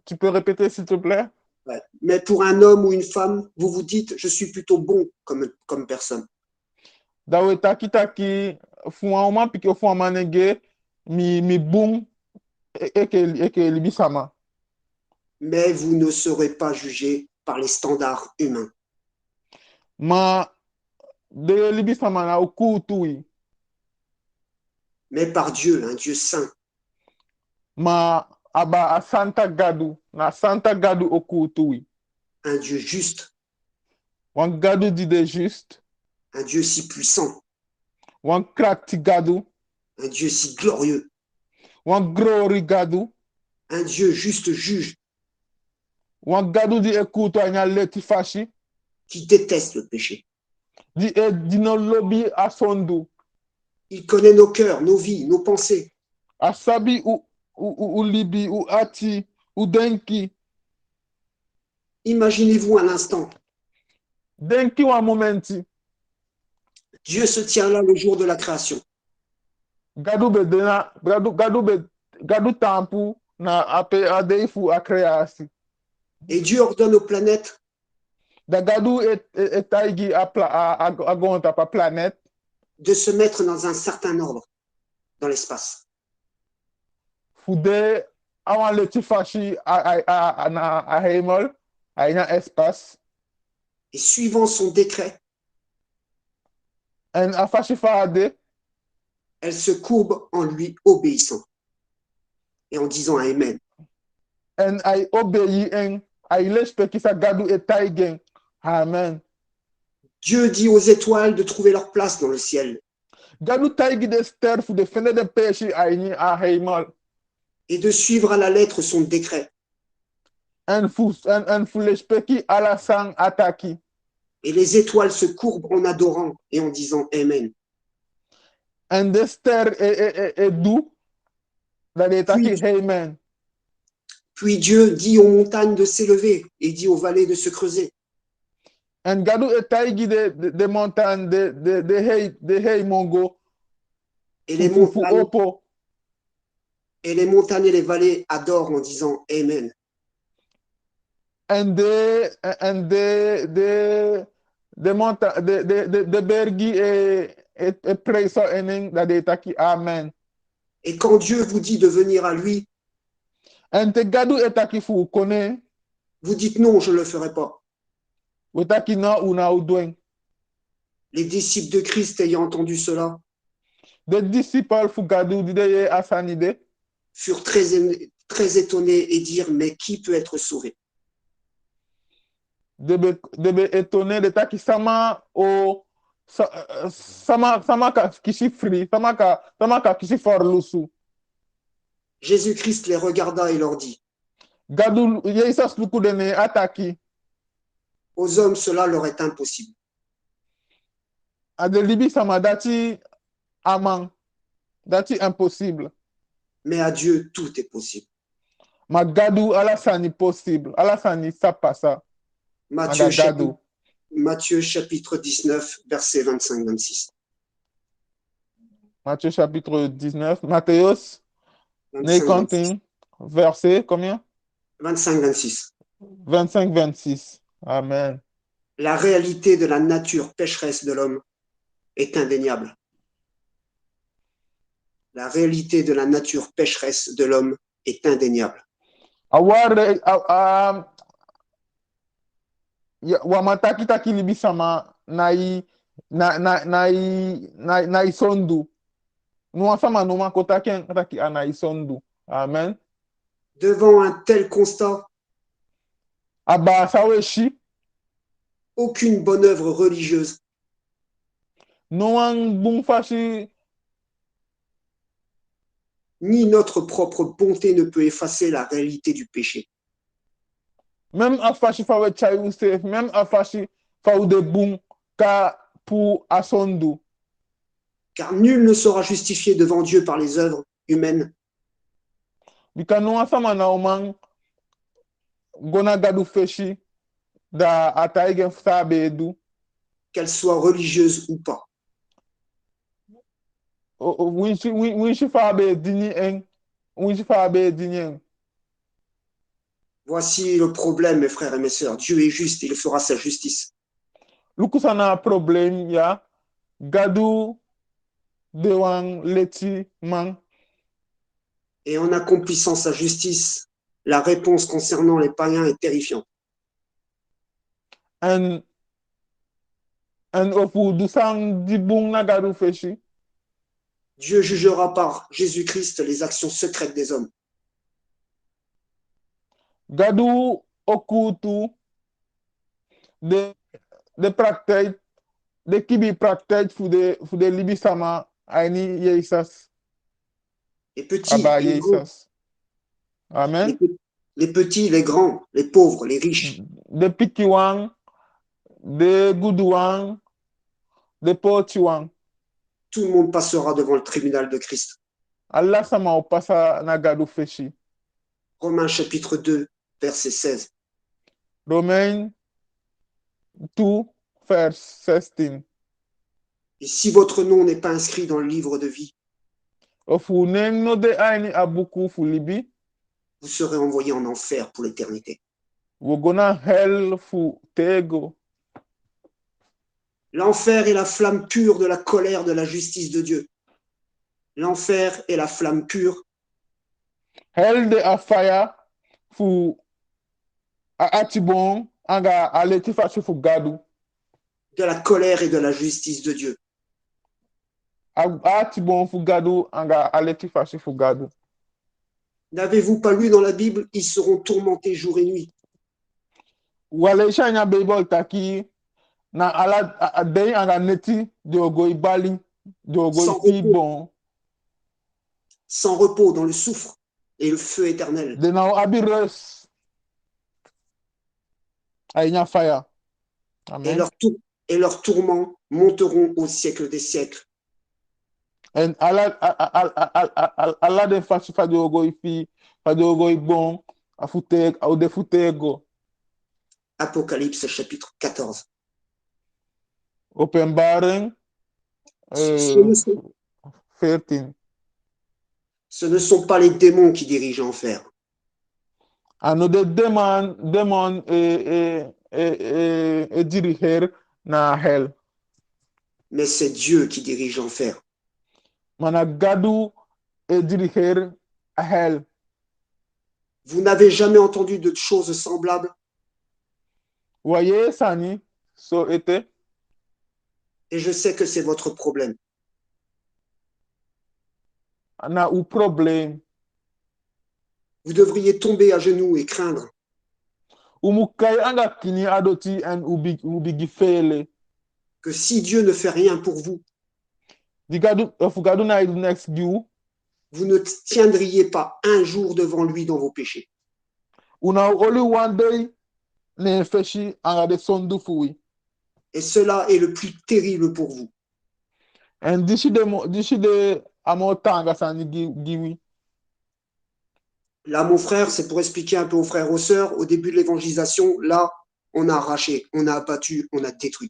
Tu peux répéter, s'il te plaît? Ouais. Mais pour un homme ou une femme, vous vous dites, je suis plutôt bon comme personne. Dawe taki fuwa uma pike fuwa manege mi boom eke libisama. Mais vous ne serez pas jugé par les standards humains. Ma de libisama na uku tui. Mais par Dieu, un Dieu saint, Ma aba a santa gadu oku tui. un Dieu juste, Wan gadu di de juste. un Dieu si puissant, Wan krakti gadu. un Dieu si glorieux, Wan glory gadu. un Dieu juste juge Wan gadu di eku to anya leti fashi. qui déteste le péché. Di no lobby asondu. Il connaît nos cœurs, nos vies, nos pensées. Asabi ou libi ou ati ou denki. Imaginez-vous un instant, Denki wa momenti. Dieu se tient là le jour de la création. Gadu be dena gadu tampu na ape adeifu akreasi. Et Dieu ordonne aux planètes Da gadu taigi agonta pa planète de se mettre dans un certain ordre dans l'espace. fude awan leti fashi a hemel a ina espace Et suivant son décret, en a fashi fade elle se courbe en lui obéissant et en disant Amen. en ay obeyi en ay respecti sa gadu taigen. Amen. Dieu dit aux étoiles de trouver leur place dans le ciel Gadu taigi de ster fu de fene de peshi a ini a hemel et de suivre à la lettre son décret. en fu respecti ala sang ataki. Et les étoiles se courbent en adorant et en disant Amen. En de ster du da de taki Puis, amen. puis Dieu dit aux montagnes de s'élever et dit aux vallées de se creuser. En gadu taigi de montagne de hey mongo Et les fu montagnes opo. et les montagnes et les vallées adorent en disant Amen. En de monta de bergi e preso enen da de taki amen. Et quand Dieu vous dit de venir à lui, En te gadu taki fu kone vous dites non, je ne le ferai pas. we taki na una udwen. Les disciples de Christ ayant entendu cela De disciple fu gadu di de ye asanide furent très étonnés et dirent, mais qui peut être sauvé? de be etone de taki sama o sama ka kisi free sama ka kisi forlusu. Jésus-Christ les regarda et leur dit, Gadu ye isas luku de ne ataki aux hommes cela leur est impossible, a de libi sama dati amang dati impossible. mais à Dieu tout est possible. Ma gadu alasani possible alasani sapasa Matthieu aga chapitre, gadu. Matthieu chapitre 19, versets 25-26. Matthieu chapitre 19 Matthäus ne 25-26. counting verset combien? 25-26. 25-26. Amen. La réalité de la nature pécheresse de l'homme est indéniable. La réalité de la nature pécheresse de l'homme est indéniable. Aware wamataki taki libisama na isondu nuwa sama numa kotaki taki ana isondu. Amen. Devant un tel constat, Aba saweshi aucune bonne œuvre religieuse, nuwan bumfashi ni notre propre bonté ne peut effacer la réalité du péché. même afashi fawe chayu safe même afashi fawe de bum ka pour asondu. Car nul ne sera justifié devant Dieu par les œuvres humaines, Bika nuwa sama na umang gona gadu feshi da ataigen sabe edu qu'elles soient religieuses ou pas. winchi fabe dini en, winchi fabe dini en. Voici le problème, mes frères et mes sœurs. Dieu est juste, il fera sa justice. Lukusana problem ya, gadu dewan leti man, Et en accomplissant sa justice, la réponse concernant les païens est terrifiante. en, en ofu dusang dibung na gadu feshi, Dieu jugera par Jésus-Christ les actions secrètes des hommes. gadu okutu de, de praktijk, de kibi praktijk voor de libisama, aini Jezus, Les petits aba et les grands, Jezus. Amen. les petits, les grands, les pauvres, les riches, De pikiwang, de guduwang, de pochiwang. tout le monde passera devant le tribunal de Christ. Allah sama o pasa na gadu feshi. Romains chapitre 2, verset 16. Romains 2, verse 16. Et si votre nom n'est pas inscrit dans le livre de vie, Ofu neng no de aini abuku fu libi, vous serez envoyé en enfer pour l'éternité. wogona hell fu tego. L'enfer est la flamme pure de la colère de la justice de Dieu. L'enfer est la flamme pure Hell de afaya fu atibon anga aleti fashi fu gadu. de la colère et de la justice de Dieu. Atibon fu gadu anga aleti fashi fu gadu. N'avez-vous pas lu dans la Bible, ils seront tourmentés jour et nuit. Wale shanya Bible taki na ala dei anga neti jogo ibali jogo Sans ifi repos, bon. sans repos dans le soufre et le feu éternel. De na abires ainya fire. Et Amen. leurs tourments monteront au siècle des siècles. And ala de fashi fa jogo ifi fa jogo ibon afute au de futego. Apocalypse chapitre 14. Openbaring Ce ne sont, 13. ce ne sont pas les démons qui dirigent l'enfer, Ano de demon e diriger na hell. mais c'est Dieu qui dirige l'enfer. Mana gadu e diriger a hell. Vous n'avez jamais entendu de choses semblables, Voyez sani so ete et je sais que c'est votre problème. na ou problem. Vous devriez tomber à genoux et craindre Umukai anga kini adoti en ubigi fele. que si Dieu ne fait rien pour vous, Di gadu fugadu na idu next giu. vous ne tiendriez pas un jour devant lui dans vos péchés. Una only one day ne feshi anga de sondu fui. Et cela est le plus terrible pour vous. En dishi de amotanga sani giwi. Là, mon frère, c'est pour expliquer un peu aux frères, aux sœurs, au début de l'évangélisation, là, on a arraché, on a abattu, on a détruit.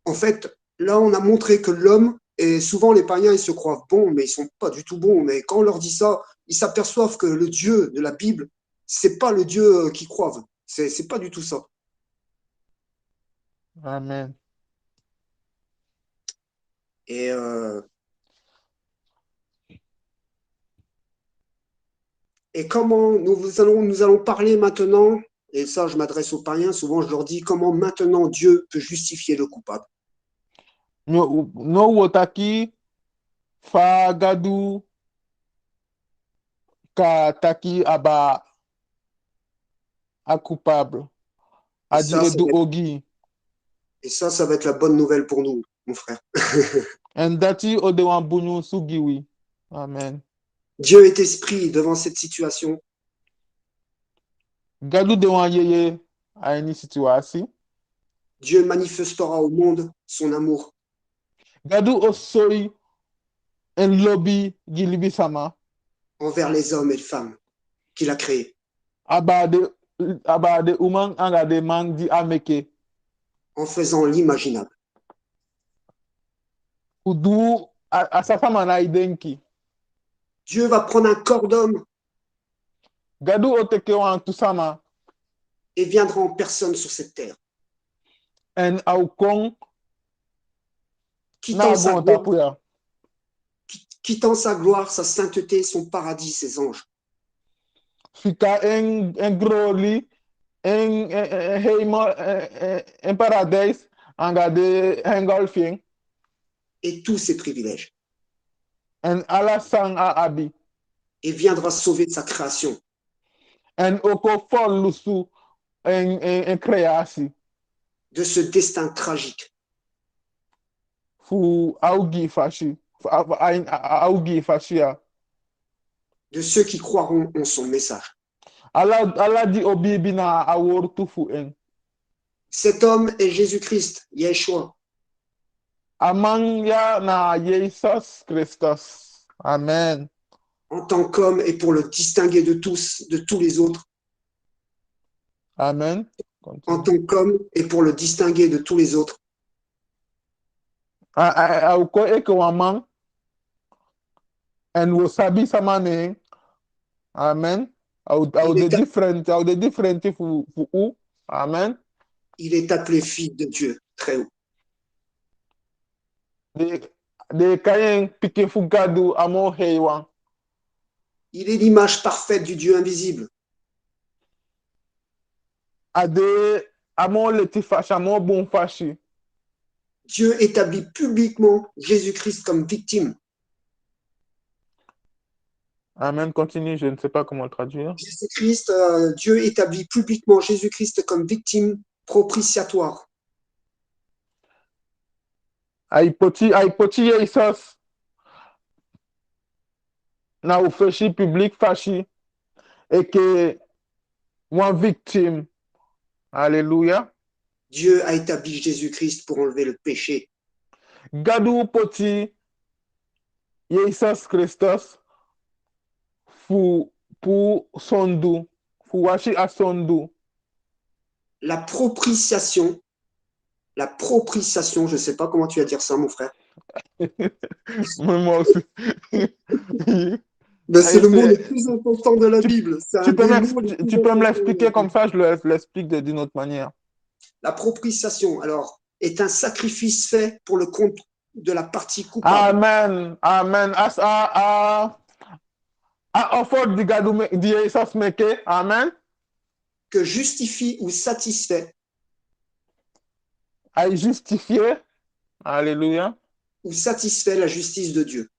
En fait, là, on a montré que l'homme, et souvent les païens, ils se croient bons, mais ils sont pas du tout bons. Mais quand on leur dit ça, ils s'aperçoivent que le Dieu de la Bible, c'est pas le Dieu qu'ils croient. C'est pas du tout ça. Amen. Et comment nous allons parler maintenant, et ça je m'adresse aux païens, souvent je leur dis comment maintenant Dieu peut justifier le coupable. No wotaki fa gadu ka taki aba a coupable. Et Adi ça, edu ogi. ça va être la bonne nouvelle pour nous, mon frère. En dati odewan bunyu sugiwi. Amen. Dieu est esprit devant cette situation. Gadu dewan yeye a any situasi. Dieu manifestera au monde son amour. Gadu osoi en lobby gilibi sama. Envers les hommes et les femmes qu'il a créés. Abade umang anga de mang di ameke. En faisant l'imaginable. Udu a sa femme anaidenki. Dieu va prendre un corps d'homme Gadu oteke wan tusama et viendra en personne sur cette terre, en aukong quittant na sa gon gloire, tapuya. quittant sa gloire, sa sainteté, son paradis, ses anges. Fika en groli en heimo en paradise angade en golfing Et tous ses privilèges. en ala sang a abi Et viendra sauver de sa création. en oko fol lusu en kreasi De ce destin tragique. fu augi fashi augi fashia. De ceux qui croiront en son message. Ala di obibi na awor tufu en. Cet homme est Jésus-Christ, Yeshua, Amang ya na Jesus Christus. Amen. en tant qu'homme et pour le distinguer de tous les autres, Amen. en Continue. tant qu'homme et pour le distinguer de tous les autres, Auko eke wamang en wasabi samane. Amen. Au il the est, different fu u. Amen. il est appelé fils de Dieu, très haut. De kayen pike fu gadu amo heiwan. Il est l'image parfaite du Dieu invisible. Ade amo leti fashi amo bon fashi. Dieu établit publiquement Jésus-Christ comme victime. Amen. Continue. Je ne sais pas comment traduire. Jésus-Christ, Dieu établit publiquement Jésus-Christ comme victime propitiatoire. Aipoti Jesus na ufeshi public fashi et que moi victime. Alléluia. Dieu a établi Jésus-Christ pour enlever le péché. Gadu poti Jesus Christus fu pour sondu fu washi a sondu. La propitiation, je ne sais pas comment tu vas dire ça, mon frère. Moi aussi. Ben, c'est le mot le plus important de la Bible. Tu peux me l'expliquer comme ça, je l'explique d'une autre manière. La propitiation, alors, est un sacrifice fait pour le compte de la partie coupable. Amen. Amen. Offre di gadu di Jesus meke. Amen. Que justifie ou satisfait. A justifié. Alléluia. Ou satisfait la justice de Dieu.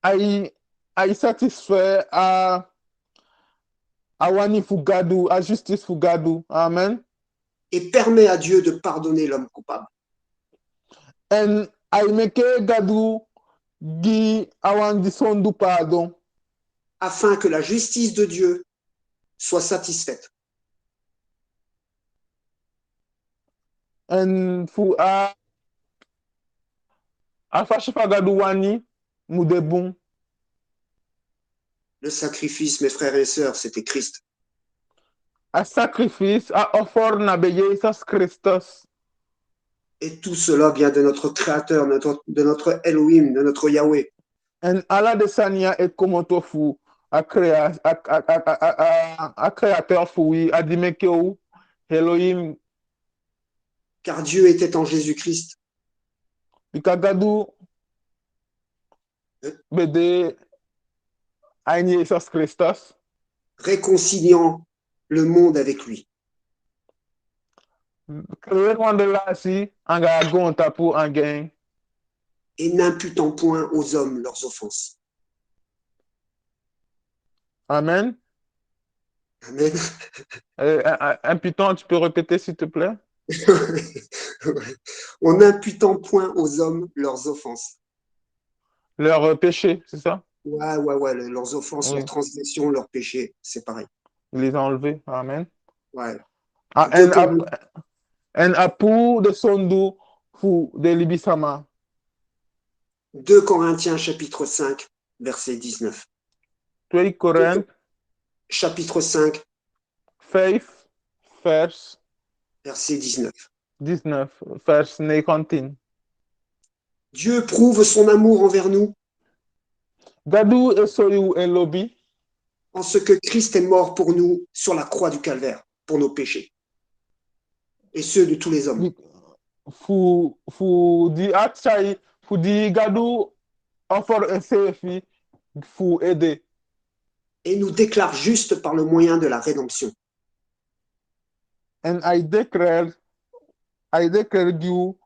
A satisfait a wani fugadu, a justice fugadu. Amen. Et permet à Dieu de pardonner l'homme coupable. En a meke gadu gi awan di sondu pardon. Afin que la justice de Dieu soit satisfaite. En fu a fashi fagadu wani mudebun. Le sacrifice, mes frères et sœurs, c'était Christ. A sacrifice, a offre na be Jesus Christus. Et tout cela vient de notre Créateur, de notre Elohim, de notre Yahweh. En ala de sania et komoto fu a créateur fui a dimekeu Elohim. Car Dieu était en Jésus-Christ. Bikagadu bede a Jesus Christus. Réconciliant le monde avec lui. Et n'imputant point aux hommes leurs offenses. Amen. Amen. Imputant, tu peux répéter s'il te plaît? En n'imputant point aux hommes leurs offenses. Leurs péchés, c'est ça? Ouais, leurs offenses, Oui. leurs transgressions, leurs péchés, c'est pareil. Il les a enlevés. Amen. Ouais. En apu de sondu fu de libisama. 2 Corinthiens chapitre 5, verset 19. 2 Corinthiens chapitre 5, verset verset 19. 19, vers 19. Dieu prouve son amour envers nous Gadu esoyu en lobby. en ce que Christ est mort pour nous sur la croix du calvaire, pour nos péchés, et ceux de tous les hommes. Fu di achai, fu di gadu offer en sefi, fu aider. Et nous déclare juste par le moyen de la rédemption. And I declare you,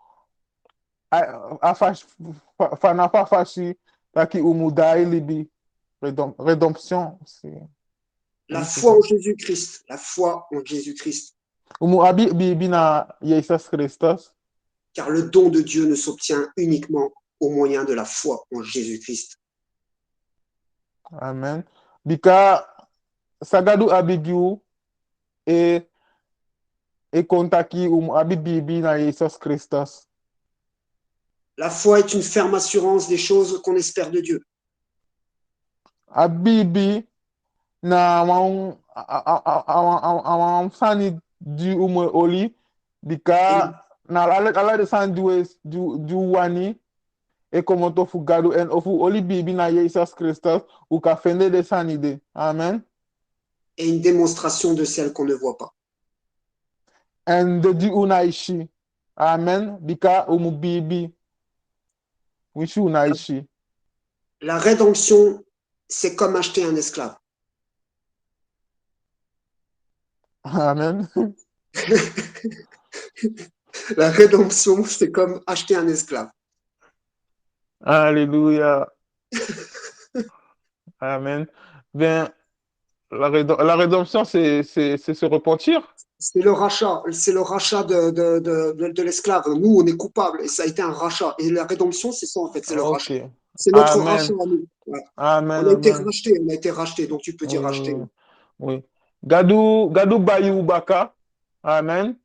fanafa fashi, taki umudai libi, rédemption. La foi en Jésus-Christ, la foi en Jésus-Christ. Umu abi bibi na Jesus Christus. Car le don de Dieu ne s'obtient uniquement au moyen de la foi en Jésus-Christ. Amen. Bika sagadu abigiu e kontaki abi bibi na Jesus Christus. La foi est une ferme assurance des choses qu'on espère de Dieu. Abibi na awang sani du umwe oli bika na ala de san du wani e komoto fu gadu en ofu oli bibi na Jesus Christus u ka fende de sanide. Amen. Et une démonstration de celle qu'on ne voit pas. En de di unaishi. Amen. Bika umu bibi. Wishi unaishi. La rédemption, c'est comme acheter un esclave. Amen. La rédemption, c'est comme acheter un esclave. Alléluia. Amen. Bien, la rédemption, c'est se repentir. C'est le rachat de l'esclave. Nous, on est coupables et ça a été un rachat. Et la rédemption, c'est ça en fait, c'est le rachat. Ok. C'est notre rachat Amen. à nous. Ouais. Amen. On a été racheté, donc tu peux dire racheté. Oui. Gadu Bayou Baka. Amen.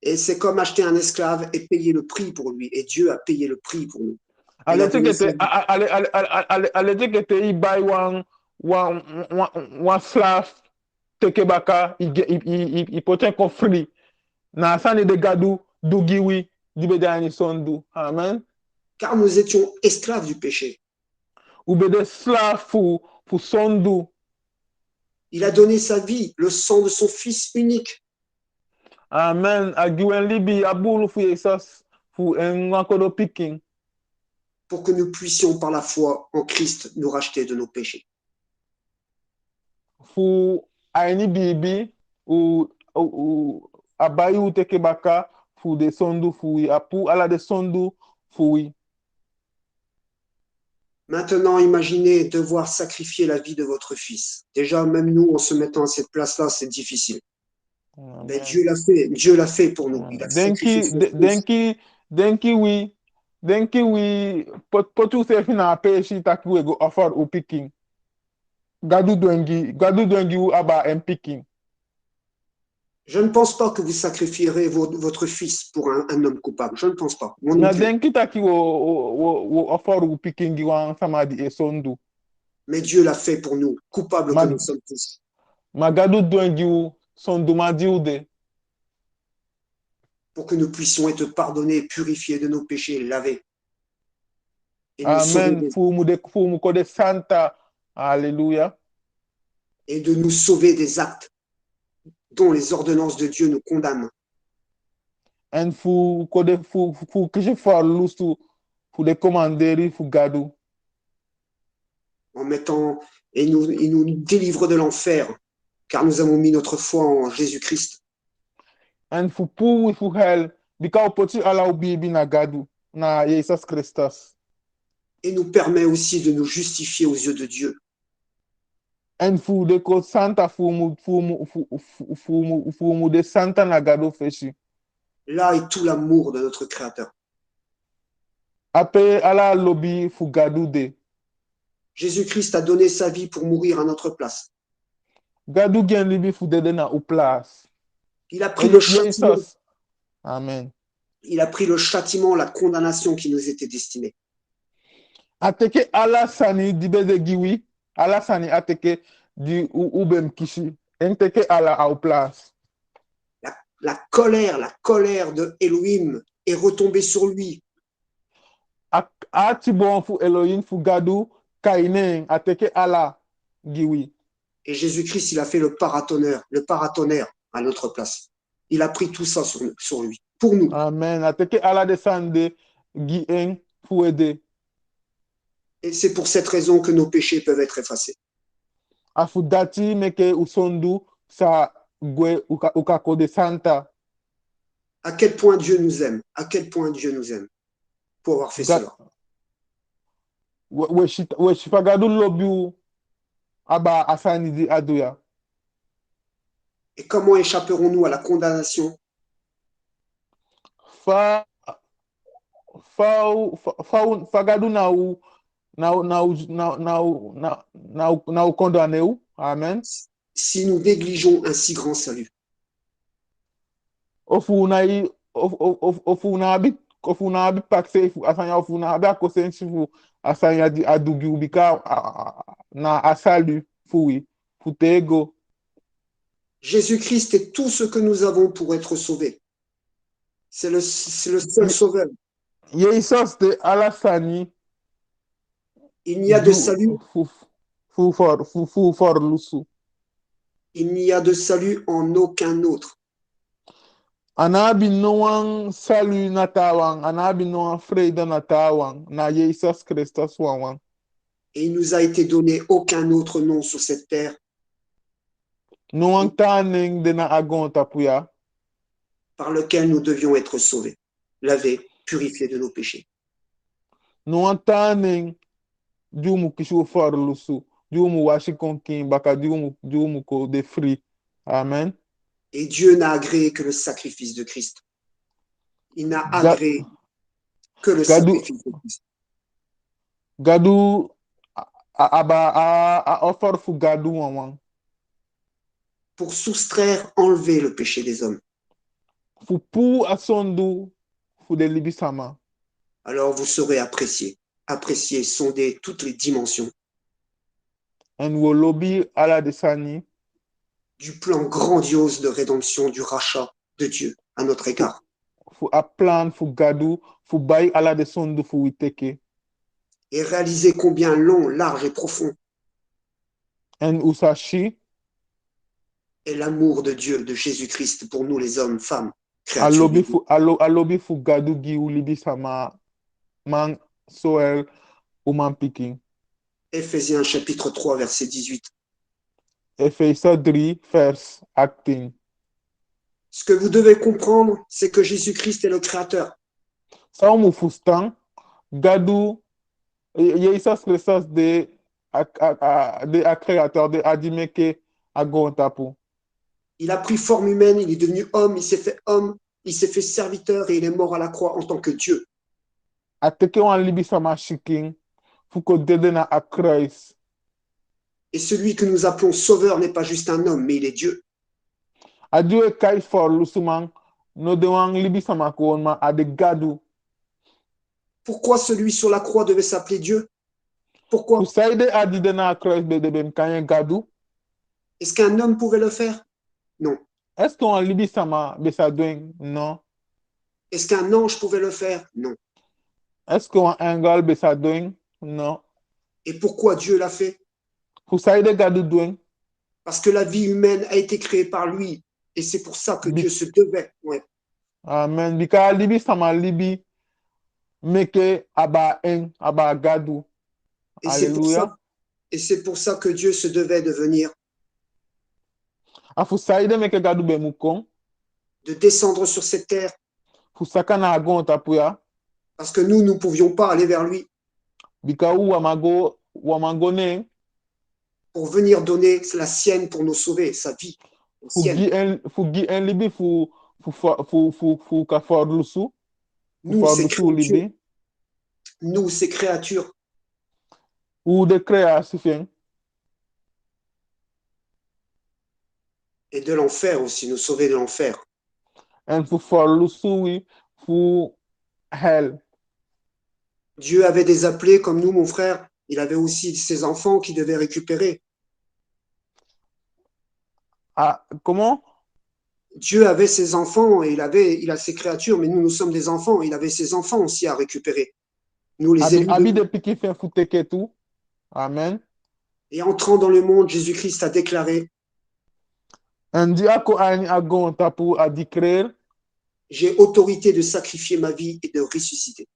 Et c'est comme acheter un esclave et payer le prix pour lui. Et Dieu a payé le prix pour nous. Allez, que te i buy one slave teke baka i poten conflit na sani de gadu du giwi dibe de ani sondu. Amen. Car nous étions esclaves du péché. Ou be de slave fu sondu. Il a donné sa vie, le sang de son fils unique. Amen. Agiwen libi abulu fu Jesus fu enwakodo picking. Pour que nous puissions par la foi en Christ nous racheter de nos péchés. Fu aini bibi ou abayu teke baka fu de sondu fui apu ala de sondu fui. Maintenant, imaginez devoir sacrifier la vie de votre fils. Déjà, même nous, en se mettant à cette place-là, c'est difficile. Mais Dieu l'a fait pour nous. Il a sacrifié son fils. Denki we potu se fina peshi takiwe go offer u picking. Gadu dwengi u aba en picking. Je ne pense pas que vous sacrifierez votre fils pour un homme coupable. Je ne pense pas. Na denki taki wo offer u picking wan samadi e sondu. Mais Dieu l'a fait pour nous, coupables que nous sommes tous. Ma gadu dwengi u sondu ma diude. Pour que nous puissions être pardonnés, purifiés de nos péchés, lavés. Et Amen. Fumu Santa. Alléluia. Et de nous sauver des actes dont les ordonnances de Dieu nous condamnent. En fu que je fais lustu fu de commander fu gadu. En mettant il nous délivre de l'enfer car nous avons mis notre foi en Jésus-Christ. En fu hell bika poti ala bibi na gadu na Jesus Christus. Et nous permet aussi de nous justifier aux yeux de Dieu. En fu de ko santa fumu de santa na gadu feshi. Là est tout l'amour de notre Créateur. Ape ala lobi fu gadu de. Jésus-Christ a donné sa vie pour mourir à notre place. Gadu gen libi fu de na ou place. Il a pris le châtiment. Amen. Il a pris le châtiment, la condamnation qui nous était destinée. Ateke ala sani dibe de giwi, ala sani ateke di ubem kishi, enteke ala au place. La colère de Elohim est retombé sur lui. A ti bon fu Elohim fu gadu kainen ateke ala giwi. Et Jésus-Christ, il a fait le paratonnerre à notre place. Il a pris tout ça sur lui, pour nous. Amen. Ateke ala descende gi en fu ede. Et c'est pour cette raison que nos péchés peuvent être effacés. A fu dati meke usondu sa gwe ukako de santa. À quel point Dieu nous aime, à quel point Dieu nous aime pour avoir fait cela. We shifa gadu lobiu aba asani di aduya. Et comment échapperons-nous à la condamnation? Fa gadu na u condamné ou. Amen. Si nous négligeons un si grand salut. Ofu na abi pakse fu asanya ofu na abi akosensi fu asanya di adugi ubika na asalu fui fu tego. Jésus-Christ est tout ce que nous avons pour être sauvés. C'est le seul sauveur. Jesus de alasani. Il n'y a de salut. For lusu. Il n'y a de salut en aucun autre. Anabi noan salu natawan, anabi noan freda natawan, na Jesus Christus wawan. Et il nous a été donné aucun autre nom sur cette terre. Noan taning de na agonta puya. Par lequel nous devions être sauvés, lavés, purifiés de nos péchés. Noan taning jumu kishu for lusu, jumu washikonkin baka jumu ko de free. Amen. Et Dieu n'a agréé que le sacrifice de Christ. Il n'a agréé que le sacrifice de Christ. Gadu a offer fu gadu wawan. Pour soustraire, enlever le péché des hommes. Fu pu asondu fu de libisama. Alors vous saurez apprécier, sonder toutes les dimensions En wolobi ala desani. Du plan grandiose de rédemption, du rachat de Dieu à notre égard. Fu a plan fu gadu fu bay ala de sondu fu witeke. Et réaliser combien long, large et profond En usashi est l'amour de Dieu, de Jésus-Christ pour nous les hommes, femmes, créatures. Alobi fu gadu gi ulibi sama man soel uman pikin. Éphésiens chapitre 3 verset 18. Ephésiens 3 vers 18. Ce que vous devez comprendre, c'est que Jésus-Christ est le créateur. Sa mu fustan gadu Jesus Christus de a créateur de adimeke agontapu. Il a pris forme humaine, il est devenu homme, il s'est fait homme, il s'est fait serviteur et il est mort à la croix en tant que Dieu. Ateke wan libi sama shikin fuko dede na a Christ. Et celui que nous appelons sauveur n'est pas juste un homme, mais il est Dieu. Adieu kai for lusuman no de wan libi sama ko ma ade gadu. Pourquoi celui sur la croix devait s'appeler Dieu? Pourquoi? Est-ce qu'un homme pouvait le faire? Non. Est-ce qu'un libi sama besadoing? Non. Est-ce qu'un ange pouvait le faire? Non. Est-ce qu'un angle besadoing? Non. Et pourquoi Dieu l'a fait? Parce que la vie humaine a été créée par lui. Et c'est pour ça que Dieu se devait. Ouais. Amen. Because libi sama libi meke aba en aba gadu. Alléluia. Et c'est pour ça que Dieu se devait de venir. De descendre sur cette terre. Parce que nous ne pouvions pas aller vers lui. Pour venir donner la sienne pour nous sauver, sa vie. Nous, ces créatures. Ou de création. Et de l'enfer aussi, nous sauver de l'enfer. And for hell. Dieu avait des appelés comme nous, mon frère. Il avait aussi ses enfants qui devaient récupérer. Ah, comment? Dieu avait ses enfants et il a ses créatures, mais nous, nous sommes des enfants. Il avait ses enfants aussi à récupérer. Nous, les élus de Abi Dieu. depuis qui fait fouteke tout. Amen. Et entrant dans le monde, Jésus-Christ a déclaré, En di ako ani agonta pour a declare, j'ai autorité de sacrifier ma vie et de ressusciter.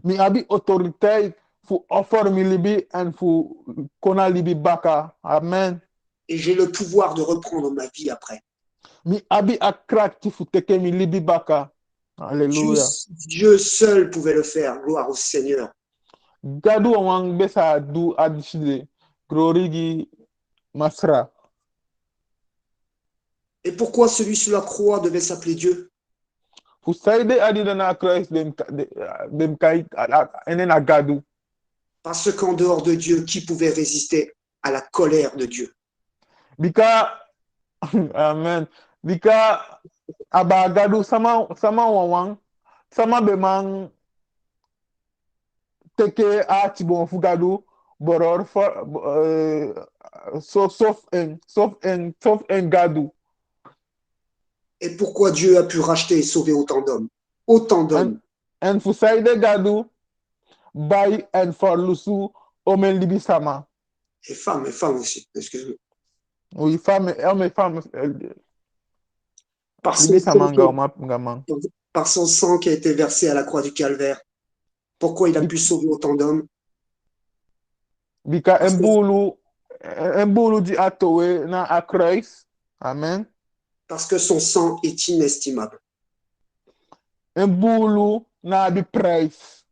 mi abi autoriteit fu offer mi libi en fu kona libi baka. Amen. Et j'ai le pouvoir de reprendre ma vie après. Mi abi akrak ti fu teke mi libi baka. Dieu, Alléluia. Dieu seul pouvait le faire. Gloire au Seigneur. Gadu wang besa du adishide. Glory gi masra. Et pourquoi celui sur la croix devait s'appeler Dieu? Fu saide adi dana Christ dem kai enen agadu. Parce qu'en dehors de Dieu, qui pouvait résister à la colère de Dieu? Bika amen. Bika aba agadu sama wawang sama bemang teke a tibon fugadu boror sauf en gadu. Et pourquoi Dieu a pu racheter et sauver autant d'hommes? Autant d'hommes. En fusaide gadu bay en forlusu omen libi sama. Et femmes aussi, excuse-moi. Oui, femme, homme et femme, Par son, libi sang sama qui, ngamang. par son sang qui a été versé à la croix du calvaire. Pourquoi il a pu sauver autant d'hommes? Bika Parce que, embulu di atowe na a Christ. Amen. parce que son sang est inestimable. Embulu na di price.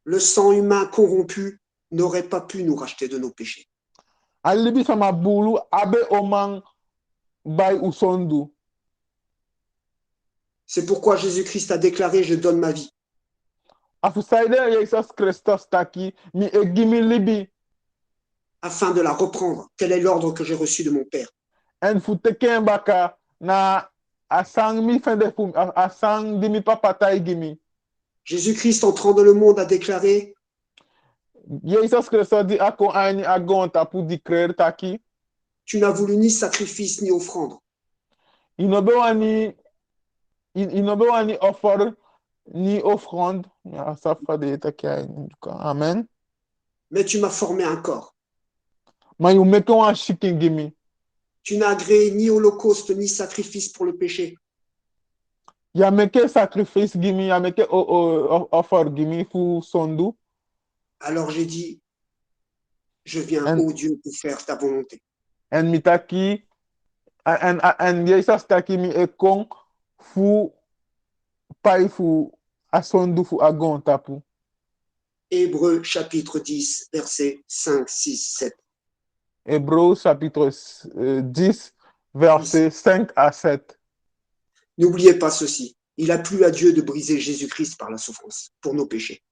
Le sang humain corrompu n'aurait pas pu nous racheter de nos péchés. Alibi sama bulu abe omang bay usondu. C'est pourquoi Jésus-Christ a déclaré, je donne ma vie. Afusaide Jesus Christos taki mi egimi libi. Afin de la reprendre. Tel est l'ordre que j'ai reçu de mon Père. En futeke baka na asang mi fende fum asang di mi papata igimi. Jésus-Christ, entrant dans le monde, a déclaré, Jesus Christos di ako ani agonta pour declare taki. tu n'as voulu ni sacrifice ni offrande, Inobewani offer ni offrande. Ça fait des taki. Amen. mais tu m'as formé un corps. Ma you make one chicken gimme. Tu n'as agréé ni holocauste ni sacrifice pour le péché. Ya make sacrifice gimme, ya make offer gimme fu sondu. Alors j'ai dit, je viens, And ô Dieu, pour faire ta volonté. mitaki and Jesus taki mi ekong fu pai fu asondu fu agon tapu. Hébreux chapitre 10, versets 5, 6, 7. Hébreux chapitre 10, versets 5 à 7. N'oubliez pas ceci. Il a plu à Dieu de briser Jésus-Christ par la souffrance pour nos péchés.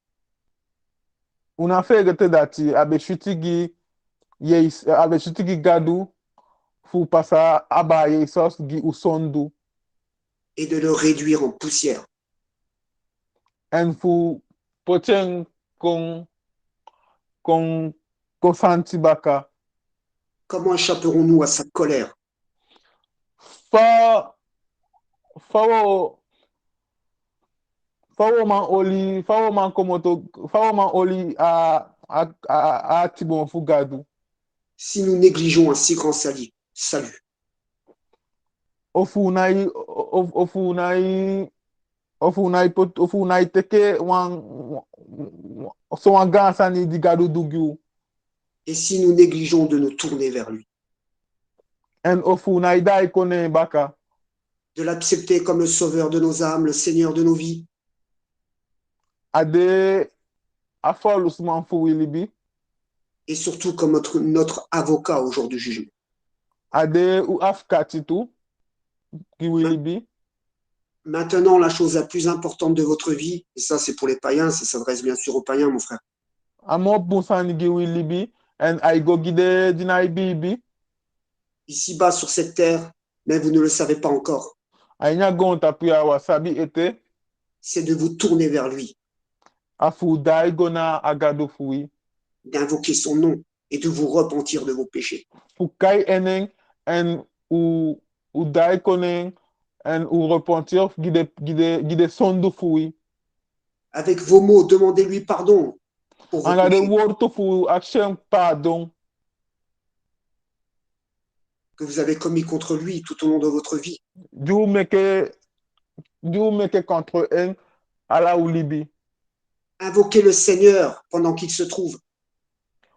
Una fe gete dati abe shutigi abe shutigi gadu fu pasa aba Jesus gi usondu Et de le réduire en poussière. en fu pochen con santi baka. Comment échapperons-nous à sa colère? Fa fawo fawo man komoto fawo man oli a tibon fu gadu. Si nous négligeons un si grand salut. Ofu nai teke so wan gansa ni di gadu dugyu. Et si nous négligeons de nous tourner vers lui, En ofu nai dai kone baka. de l'accepter comme le sauveur de nos âmes, le Seigneur de nos vies, Ade afolus man fu wilibi. et surtout comme notre avocat au jour du jugement. Ade ou afkati tu ki wilibi. Maintenant, la chose la plus importante de votre vie, et ça c'est pour les païens, ça s'adresse bien sûr aux païens, mon frère. Amo bunsan gi wilibi en ay go gide dinai bibi. Ici-bas sur cette terre, mais vous ne le savez pas encore, Ay nya gonta pia wasabi ete c'est de vous tourner vers lui, afu dai gona agado fui. d'invoquer son nom et de vous repentir de vos péchés. Fu kai eneng en u dai konen ou repentir, guide son du fui. Avec vos mots, demandez-lui pardon pour vos Anga de péchés worto fu action pardon. que vous avez commis contre lui tout au long de votre vie. Du meke contre un ala ou libi. Invoquez le Seigneur pendant qu'il se trouve.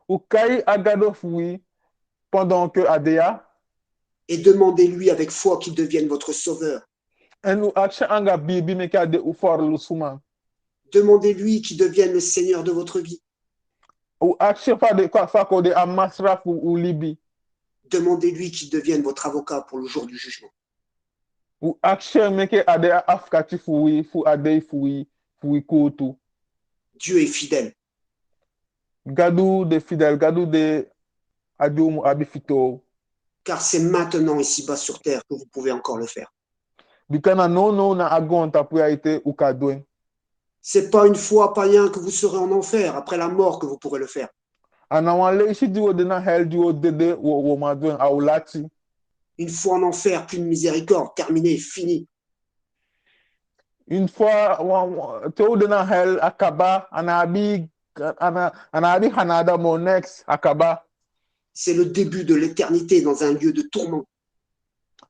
Ou kai agado fui pendant que adea. Et demandez-lui avec foi qu'il devienne votre sauveur. En ou action anga bibi meke ade ou for lu suman. Demandez-lui qu'il devienne le Seigneur de votre vie. Ou action fa de kwa fa ko de amasraf ou libi. Demandez-lui qu'il devienne votre avocat pour le jour du jugement. Ou action meke ade afkati fu ade fui kutu. Dieu est fidèle. Gadu de fidèle, gadu de adum abifito. Car c'est maintenant ici-bas sur terre que vous pouvez encore le faire. Bikana no na agonta pour été ou kadwen. C'est pas une fois païen que vous serez en enfer, après la mort que vous pourrez le faire. Anawan le ishi diwo de na hell diwo dede wo madwen au lati. Une fois en enfer, plus de miséricorde, terminé, fini. Une fois te de na hell akaba anabi hanada monex akaba. C'est le début de l'éternité dans un lieu de tourment.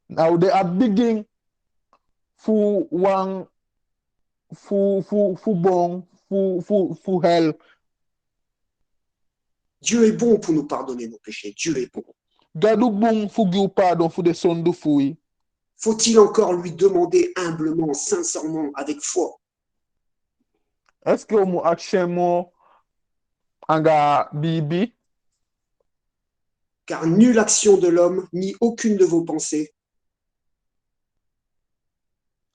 Now they are beginning fu wang fu bon fu hell. Dieu est bon pour nous pardonner nos péchés. Dieu est bon. Gadu bon fu giu pardon fu de sondu fui. Faut-il encore lui demander humblement, sincèrement, avec foi? Est-ce que mo action mo anga bibi? Car nulle action de l'homme, ni aucune de vos pensées,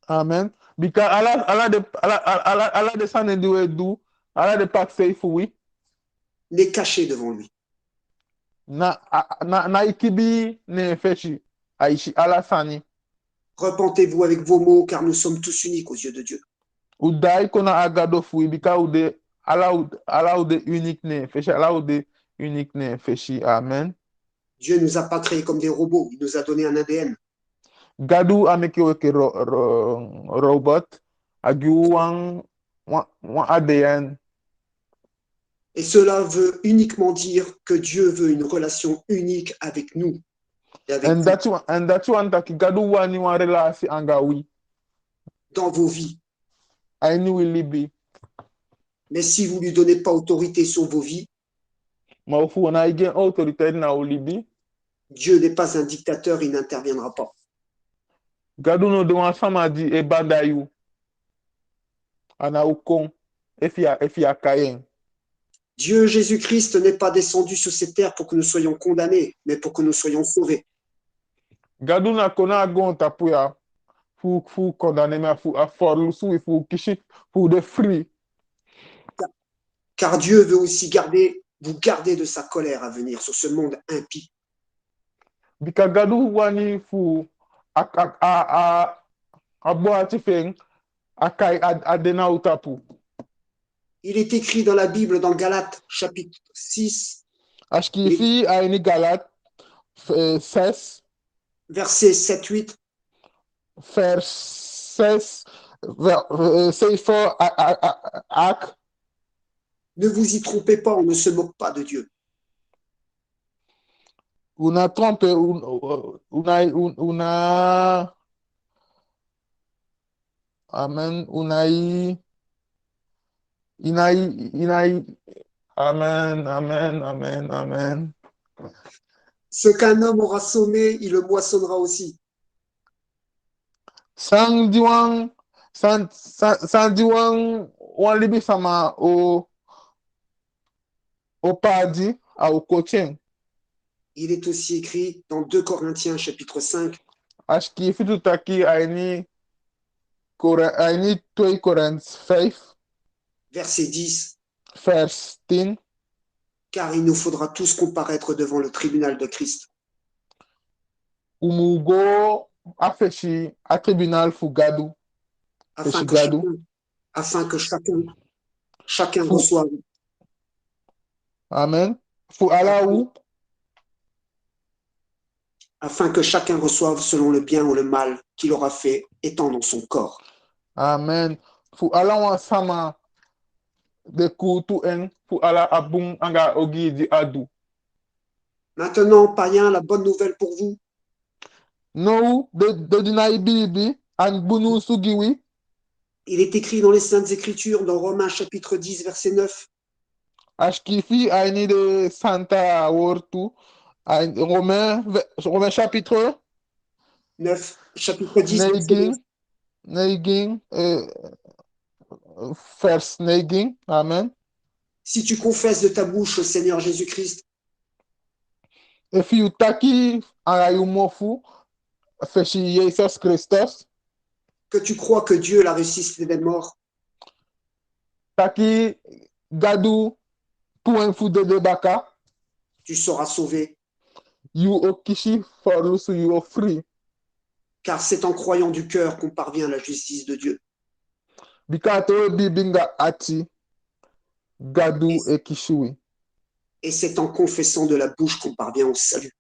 Amen. Because ala de sanen diwe du, ala de pak say fui. n'est cachée devant lui. Na ikibi ne feshi. Aishi ala sani. Repentez-vous avec vos mots, car nous sommes tous uniques aux yeux de Dieu. Ou dai kona agado fui bika ou de ala ou de unique ne feshi ala ou de unique ne feshi. Amen. Dieu ne nous a pas créés comme des robots, il nous a donné un ADN. Gadu ameki weke robot agiu wang ADN. Et cela veut uniquement dire que Dieu veut une relation unique avec nous et avec And vous that one taki gadu wani wan relasi anga wi. dans vos vies. Aini will libi. Mais si vous ne lui donnez pas autorité sur vos vies, Ma ufu wana igen autorité na ulibi. Dieu n'est pas un dictateur, il n'interviendra pas. Gadu no de wan sama di e badayu. Ana ukon efia kayen. Dieu Jésus-Christ n'est pas descendu sur cette terre pour que nous soyons condamnés, mais pour que nous soyons sauvés. Gadu na kona agonta puya fu condamné ma fu a forlu su fu kishi fu de free. Car Dieu veut aussi vous garder de sa colère à venir sur ce monde impie. Bika gadu wani fu a boati feng akai adena utapu. Il est écrit dans la Bible, dans Galates, chapitre 6, Ashki fi aini galat 16 versets 7-8. vers 16 Sefer ak. Ne vous y trompez pas, on ne se moque pas de Dieu. Una trompe una amen inai amen amen. Ce qu'un homme aura semé, il le moissonnera aussi. Sang diwan wan libi sama o padi au coaching. Il est aussi écrit dans 2 Corinthiens, chapitre 5, Ashki fitu taki aini 2 Corinthians 5 verset 10. vers 10. Car il nous faudra tous comparaître devant le tribunal de Christ. Umugo afeshi a tribunal fugadu. Afin que chacun Fu, reçoive. amen. Fu ala ou afin que chacun reçoive selon le bien ou le mal qu'il aura fait étant dans son corps. Amen. Fu ala wan sama de kutu en fu ala abung anga ogi di adu. Maintenant, païens, la bonne nouvelle pour vous, No de dinai bibi an bunu sugiwi. il est écrit dans les Saintes Écritures, dans Romains chapitre 10, verset 9, Ashkifi aini de Santa Wortu. Romain chapitre 9 chapitre 10, verset 9. neiging, neiging, vers neiging. Amen. Si tu confesses de ta bouche au Seigneur Jésus-Christ If you taki arayumofu feshi Jesus Christus, que tu crois que Dieu l'a ressuscité des morts, taki gadu tuenfu de baka, tu seras sauvé, you okishi forlusu you free. car c'est en croyant du cœur qu'on parvient à la justice de Dieu. Bikato bibinga ati gadu Et, ekishui. et c'est en confessant de la bouche qu'on parvient au salut.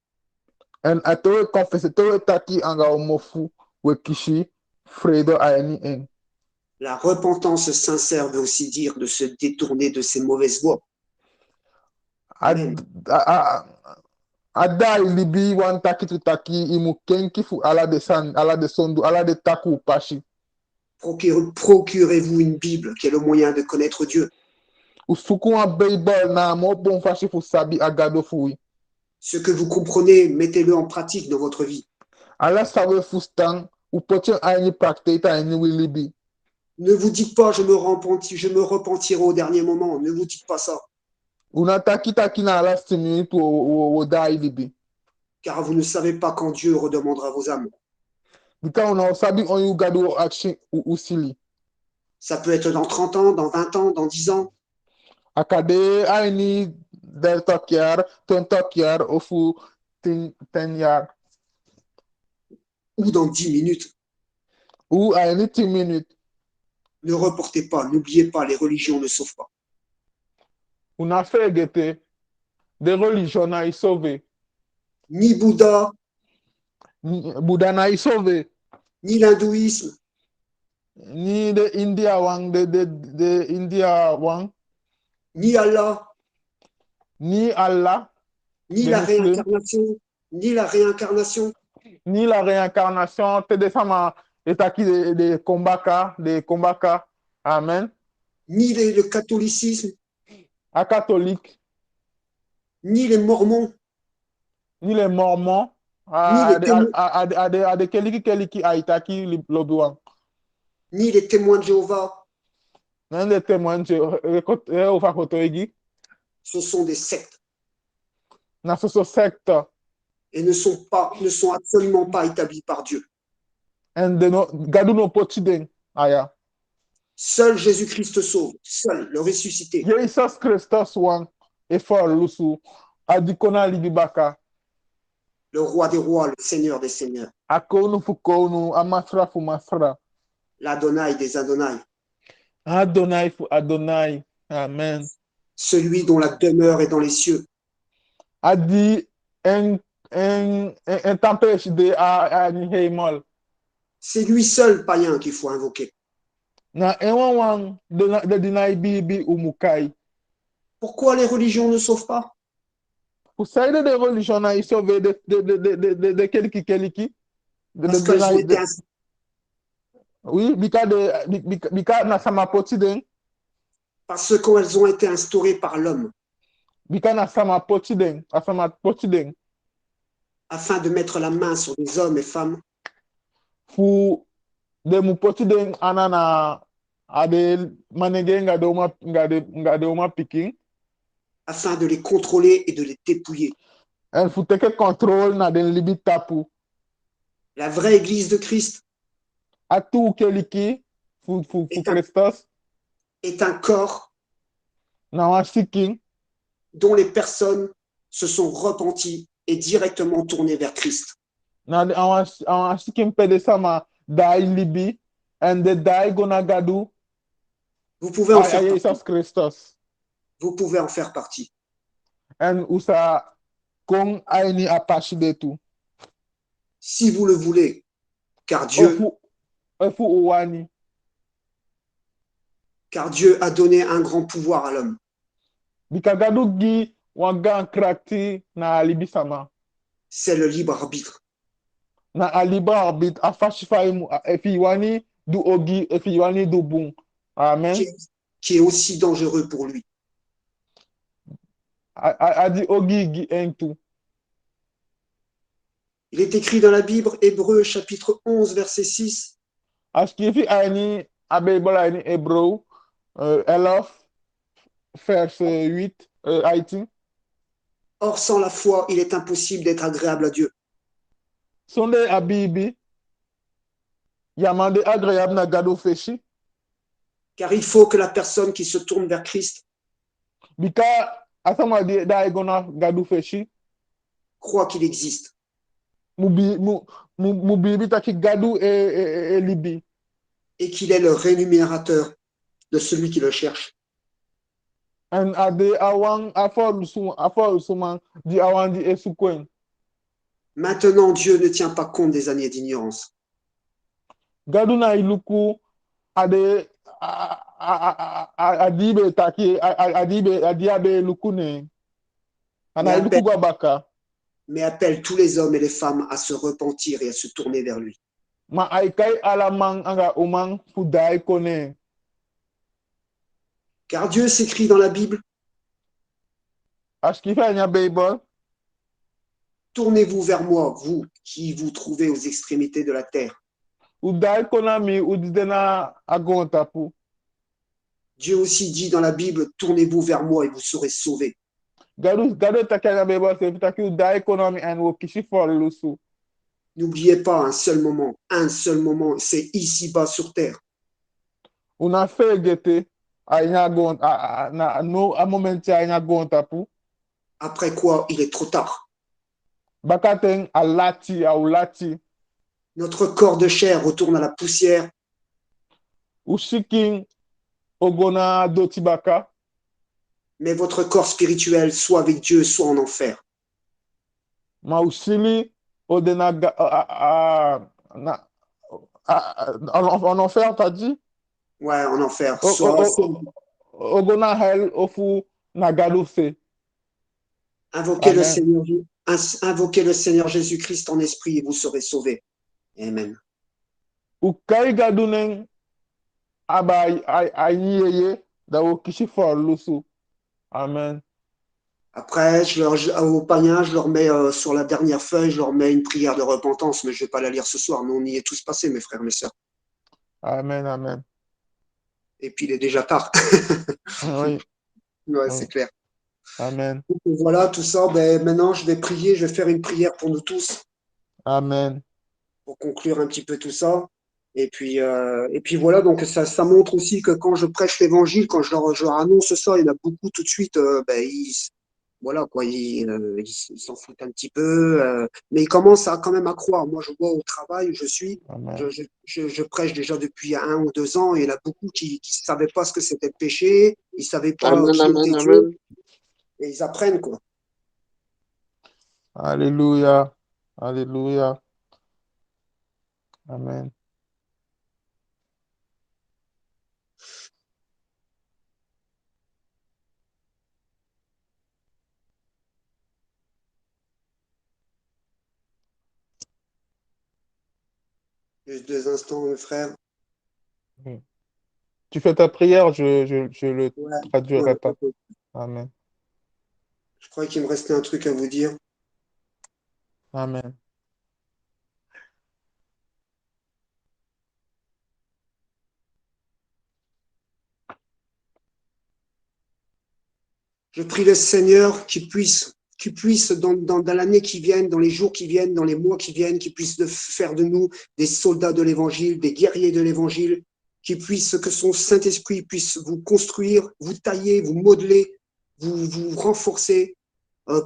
En atoe confesse toe taki anga omofu wekishi fredo aeni en. La repentance sincère veut aussi dire de se détourner de ses mauvaises voies. Amen. Ada ilibi wan taki tu taki imu kenki fu ala de san ala de sondu ala de taku pashi. Procurez-vous une Bible qui est le moyen de connaître Dieu. Usuku wa Bible na mo bon fashi fu sabi agado fui. Ce que vous comprenez, mettez-le en pratique dans votre vie. Ala sawe fu stang u pochen aini prakteta aini wilibi. Ne vous dites pas, je me repentirai au dernier moment. Ne vous dites pas ça, Una taki taki na ala stimuli tu o da ilibi. car vous ne savez pas quand Dieu redemandera vos âmes. Bika una osabi on yu gado action usili. Ça peut être dans 30 ans, dans 20 ans, dans 10 ans, Akade aini del tokyar, ton tokyar ofu ten yar. ou dans 10 minutes. Ou aini 10 minutes. Ne reportez pas, n'oubliez pas, les religions ne sauvent pas. Una fegete de religion na isove. Ni Bouddha, Buddha na isove. ni l'hindouisme, Ni de India wang de India wang. ni Allah, Ni Allah. ni de la Muslim. réincarnation, ni la réincarnation, Ni la réincarnation. Te de sama etaki de kombaka. Amen. ni le catholicisme, A catholique. ni les mormons, Ni les mormons. ni les témoins, A de keliki a itaki lobi wang. ni les témoins de Jéhovah. Nan de témoin o fa koto egi. Ce sont des sectes Na so secte. et ne sont absolument pas établis par Dieu. En de no gadu no potiden aya. Seul Jésus-Christ sauve, seul le ressuscité. Jesus Christus wang e for lusu adikona libibaka. Le roi des rois, le seigneur des seigneurs, Akonu fukonu amasra fu masra. l'Adonai des Adonai, Adonai fu Adonai. Amen. celui dont la demeure est dans les cieux. Adi en tempêche de a ni heimol. C'est lui seul, païen, qu'il faut invoquer. Na enwan wang de dinai bibi umukai. Pourquoi les religions ne sauvent pas? Fu saide de religion na isove de keliki. Parce qu'elles ont été Oui, bika na sama potiden. parce qu'elles ont été instaurées par l'homme Bika na sama potiden. Asama potiden. afin de mettre la main sur des hommes et femmes Fu de mu potiden anana ade manege ngade uma pikin. afin de les contrôler et de les dépouiller. El fu teke control na den libi tapu. La vraie église de Christ Atu keliki fu Christos est un corps na wan siking dont les personnes se sont repenties et directement tournées vers Christ. na awan siking pede sama dai libi and the dai gona gadu Vous pouvez en a faire partie. Jesus Christos Vous pouvez en faire partie. and usa kong aini apashi de tu. si vous le voulez, car ofu ofu uwani. Dieu a donné un grand pouvoir à l'homme. Bika gadu gi wanga krakti na alibi sama. C'est le libre arbitre. Na aliba arbit afashifai mu efi wani du ogi efi wani du bun. qui Amen. est, qui est aussi dangereux pour lui. Adi ogi gi entu. Il est écrit dans la Bible, Hébreux chapitre 11, verset 6, Askifi aini abeibola ini Hebrew Elof verse 8 Haïti. Or sans la foi, il est impossible d'être agréable à Dieu. Sonde abibi yamande agréable na gado feshi. Car il faut que la personne qui se tourne vers Christ Bika asama di da igona gado feshi. croit qu'il existe Mubibi taki gado e libi. et qu'il est le rémunérateur de celui qui le cherche. En ade awang afol suman di awang di esukwen. Maintenant, Dieu ne tient pas compte des années d'ignorance. Gado na iluku ade adibe taki adiabe lukune. Mais Ana iluku appelle, gwabaka. mais appelle tous les hommes et les femmes à se repentir et à se tourner vers lui. Ma aikai alamang anga umang fudai kone. Car Dieu s'écrit dans la Bible, Ashkifa nya Bible. tournez-vous vers moi, vous qui vous trouvez aux extrémités de la terre. Udai konami udidena agontapu. Dieu aussi dit dans la Bible, tournez-vous vers moi et vous serez sauvés. Gado takanya Bible se taki udai konami en wo kishi for lusu. N'oubliez pas un seul moment, c'est ici-bas sur terre. Una fegete ainya gon na no a momenti ainya gontapu. Après quoi, il est trop tard. Bakaten alati au lati. Notre corps de chair retourne à la poussière, Ushiking ogona dotibaka. mais votre corps spirituel, soit avec Dieu, soit en enfer. Ma usili odena en enfer t'as dit? Ouais, en enfer. O- o- o- Ogona hell ofu na gado fe. Invoquez le Amen. Seigneur, invoquez le Seigneur Jésus-Christ en esprit et vous serez sauvés. Amen. Ukai gado nen aba ayiyeye da wo kishi for lusu. Amen. Après, au païen, je leur mets sur la dernière feuille, je leur mets une prière de repentance, mais je ne vais pas la lire ce soir. Nous, on y est tous passés, mes frères, mes sœurs. Amen. Amen. Et puis, il est déjà tard. Oui. Ouais, Oui. c'est clair. Amen. Donc, voilà, tout ça. Ben, maintenant, je vais prier, je vais faire une prière pour nous tous, Amen. pour conclure un petit peu tout ça. Et puis voilà, donc ça montre aussi que quand je prêche l'évangile, quand je leur annonce ça, il y en a beaucoup tout de suite, voilà quoi, ils s'en foutent un petit peu, mais ils commencent quand même à croire. Moi, je vois au travail où je suis, Amen. je prêche déjà depuis 1 ou 2 ans, et il y en a beaucoup qui ne savaient pas ce que c'était le péché, ils ne savaient pas Amen, qui amen, était amen. Dieu, et ils apprennent quoi. Alléluia. Alléluia. Amen. Juste 2 instants, mes frères. Tu fais ta prière, je le Ouais, traduirai pas. ok. Amen. Je crois qu'il me restait un truc à vous dire. Amen. Je prie le Seigneur qu'il puisse dans l'année qui vient, dans les jours qui viennent, dans les mois qui viennent, qu'il puisse faire de nous des soldats de l'Évangile, des guerriers de l'Évangile, que son Saint-Esprit puisse vous construire, vous tailler, vous modeler, vous renforcer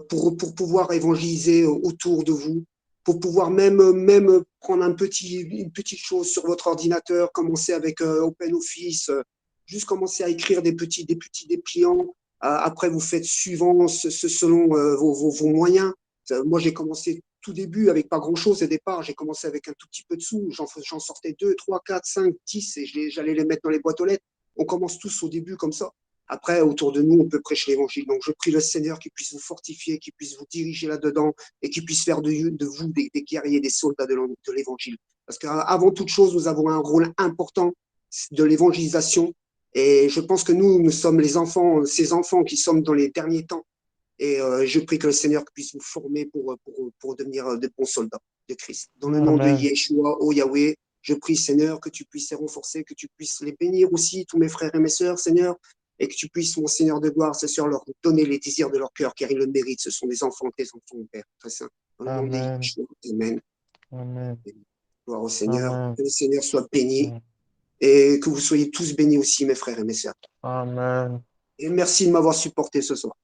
pour pouvoir évangéliser autour de vous, pour pouvoir même prendre une petite chose sur votre ordinateur, commencer avec OpenOffice, juste commencer à écrire des petits dépliants. Après, vous faites suivant selon vos moyens. Moi, j'ai commencé tout début avec pas grand-chose au départ. J'ai commencé avec un tout petit peu de sous. J'en sortais 2, 3, 4, 5, 10 et j'allais les mettre dans les boîtes aux lettres. On commence tous au début comme ça. Après, autour de nous, on peut prêcher l'évangile. Donc, je prie le Seigneur qui puisse vous fortifier, qui puisse vous diriger là-dedans et qui puisse faire de vous des guerriers, des soldats de l'évangile. Parce qu'avant toute chose, nous avons un rôle important de l'évangélisation. Et je pense que nous sommes les enfants, ces enfants qui sommes dans les derniers temps. Et je prie que le Seigneur puisse vous former pour devenir de bons soldats de Christ. Dans le nom de Amen. Yeshua, oh Yahweh, je prie, Seigneur, que tu puisses les renforcer, que tu puisses les bénir aussi, tous mes frères et mes sœurs, Seigneur, et que tu puisses, mon Seigneur de gloire, Seigneur, leur donner les désirs de leur cœur, car ils le méritent. Ce sont des enfants, tes enfants, Père, très saint. Dans le nom de Amen. Yeshua, Amen. Amen. Gloire au Seigneur. Amen. Que le Seigneur soit béni Amen. et que vous soyez tous bénis aussi, mes frères et mes sœurs. Amen. Et merci de m'avoir supporté ce soir.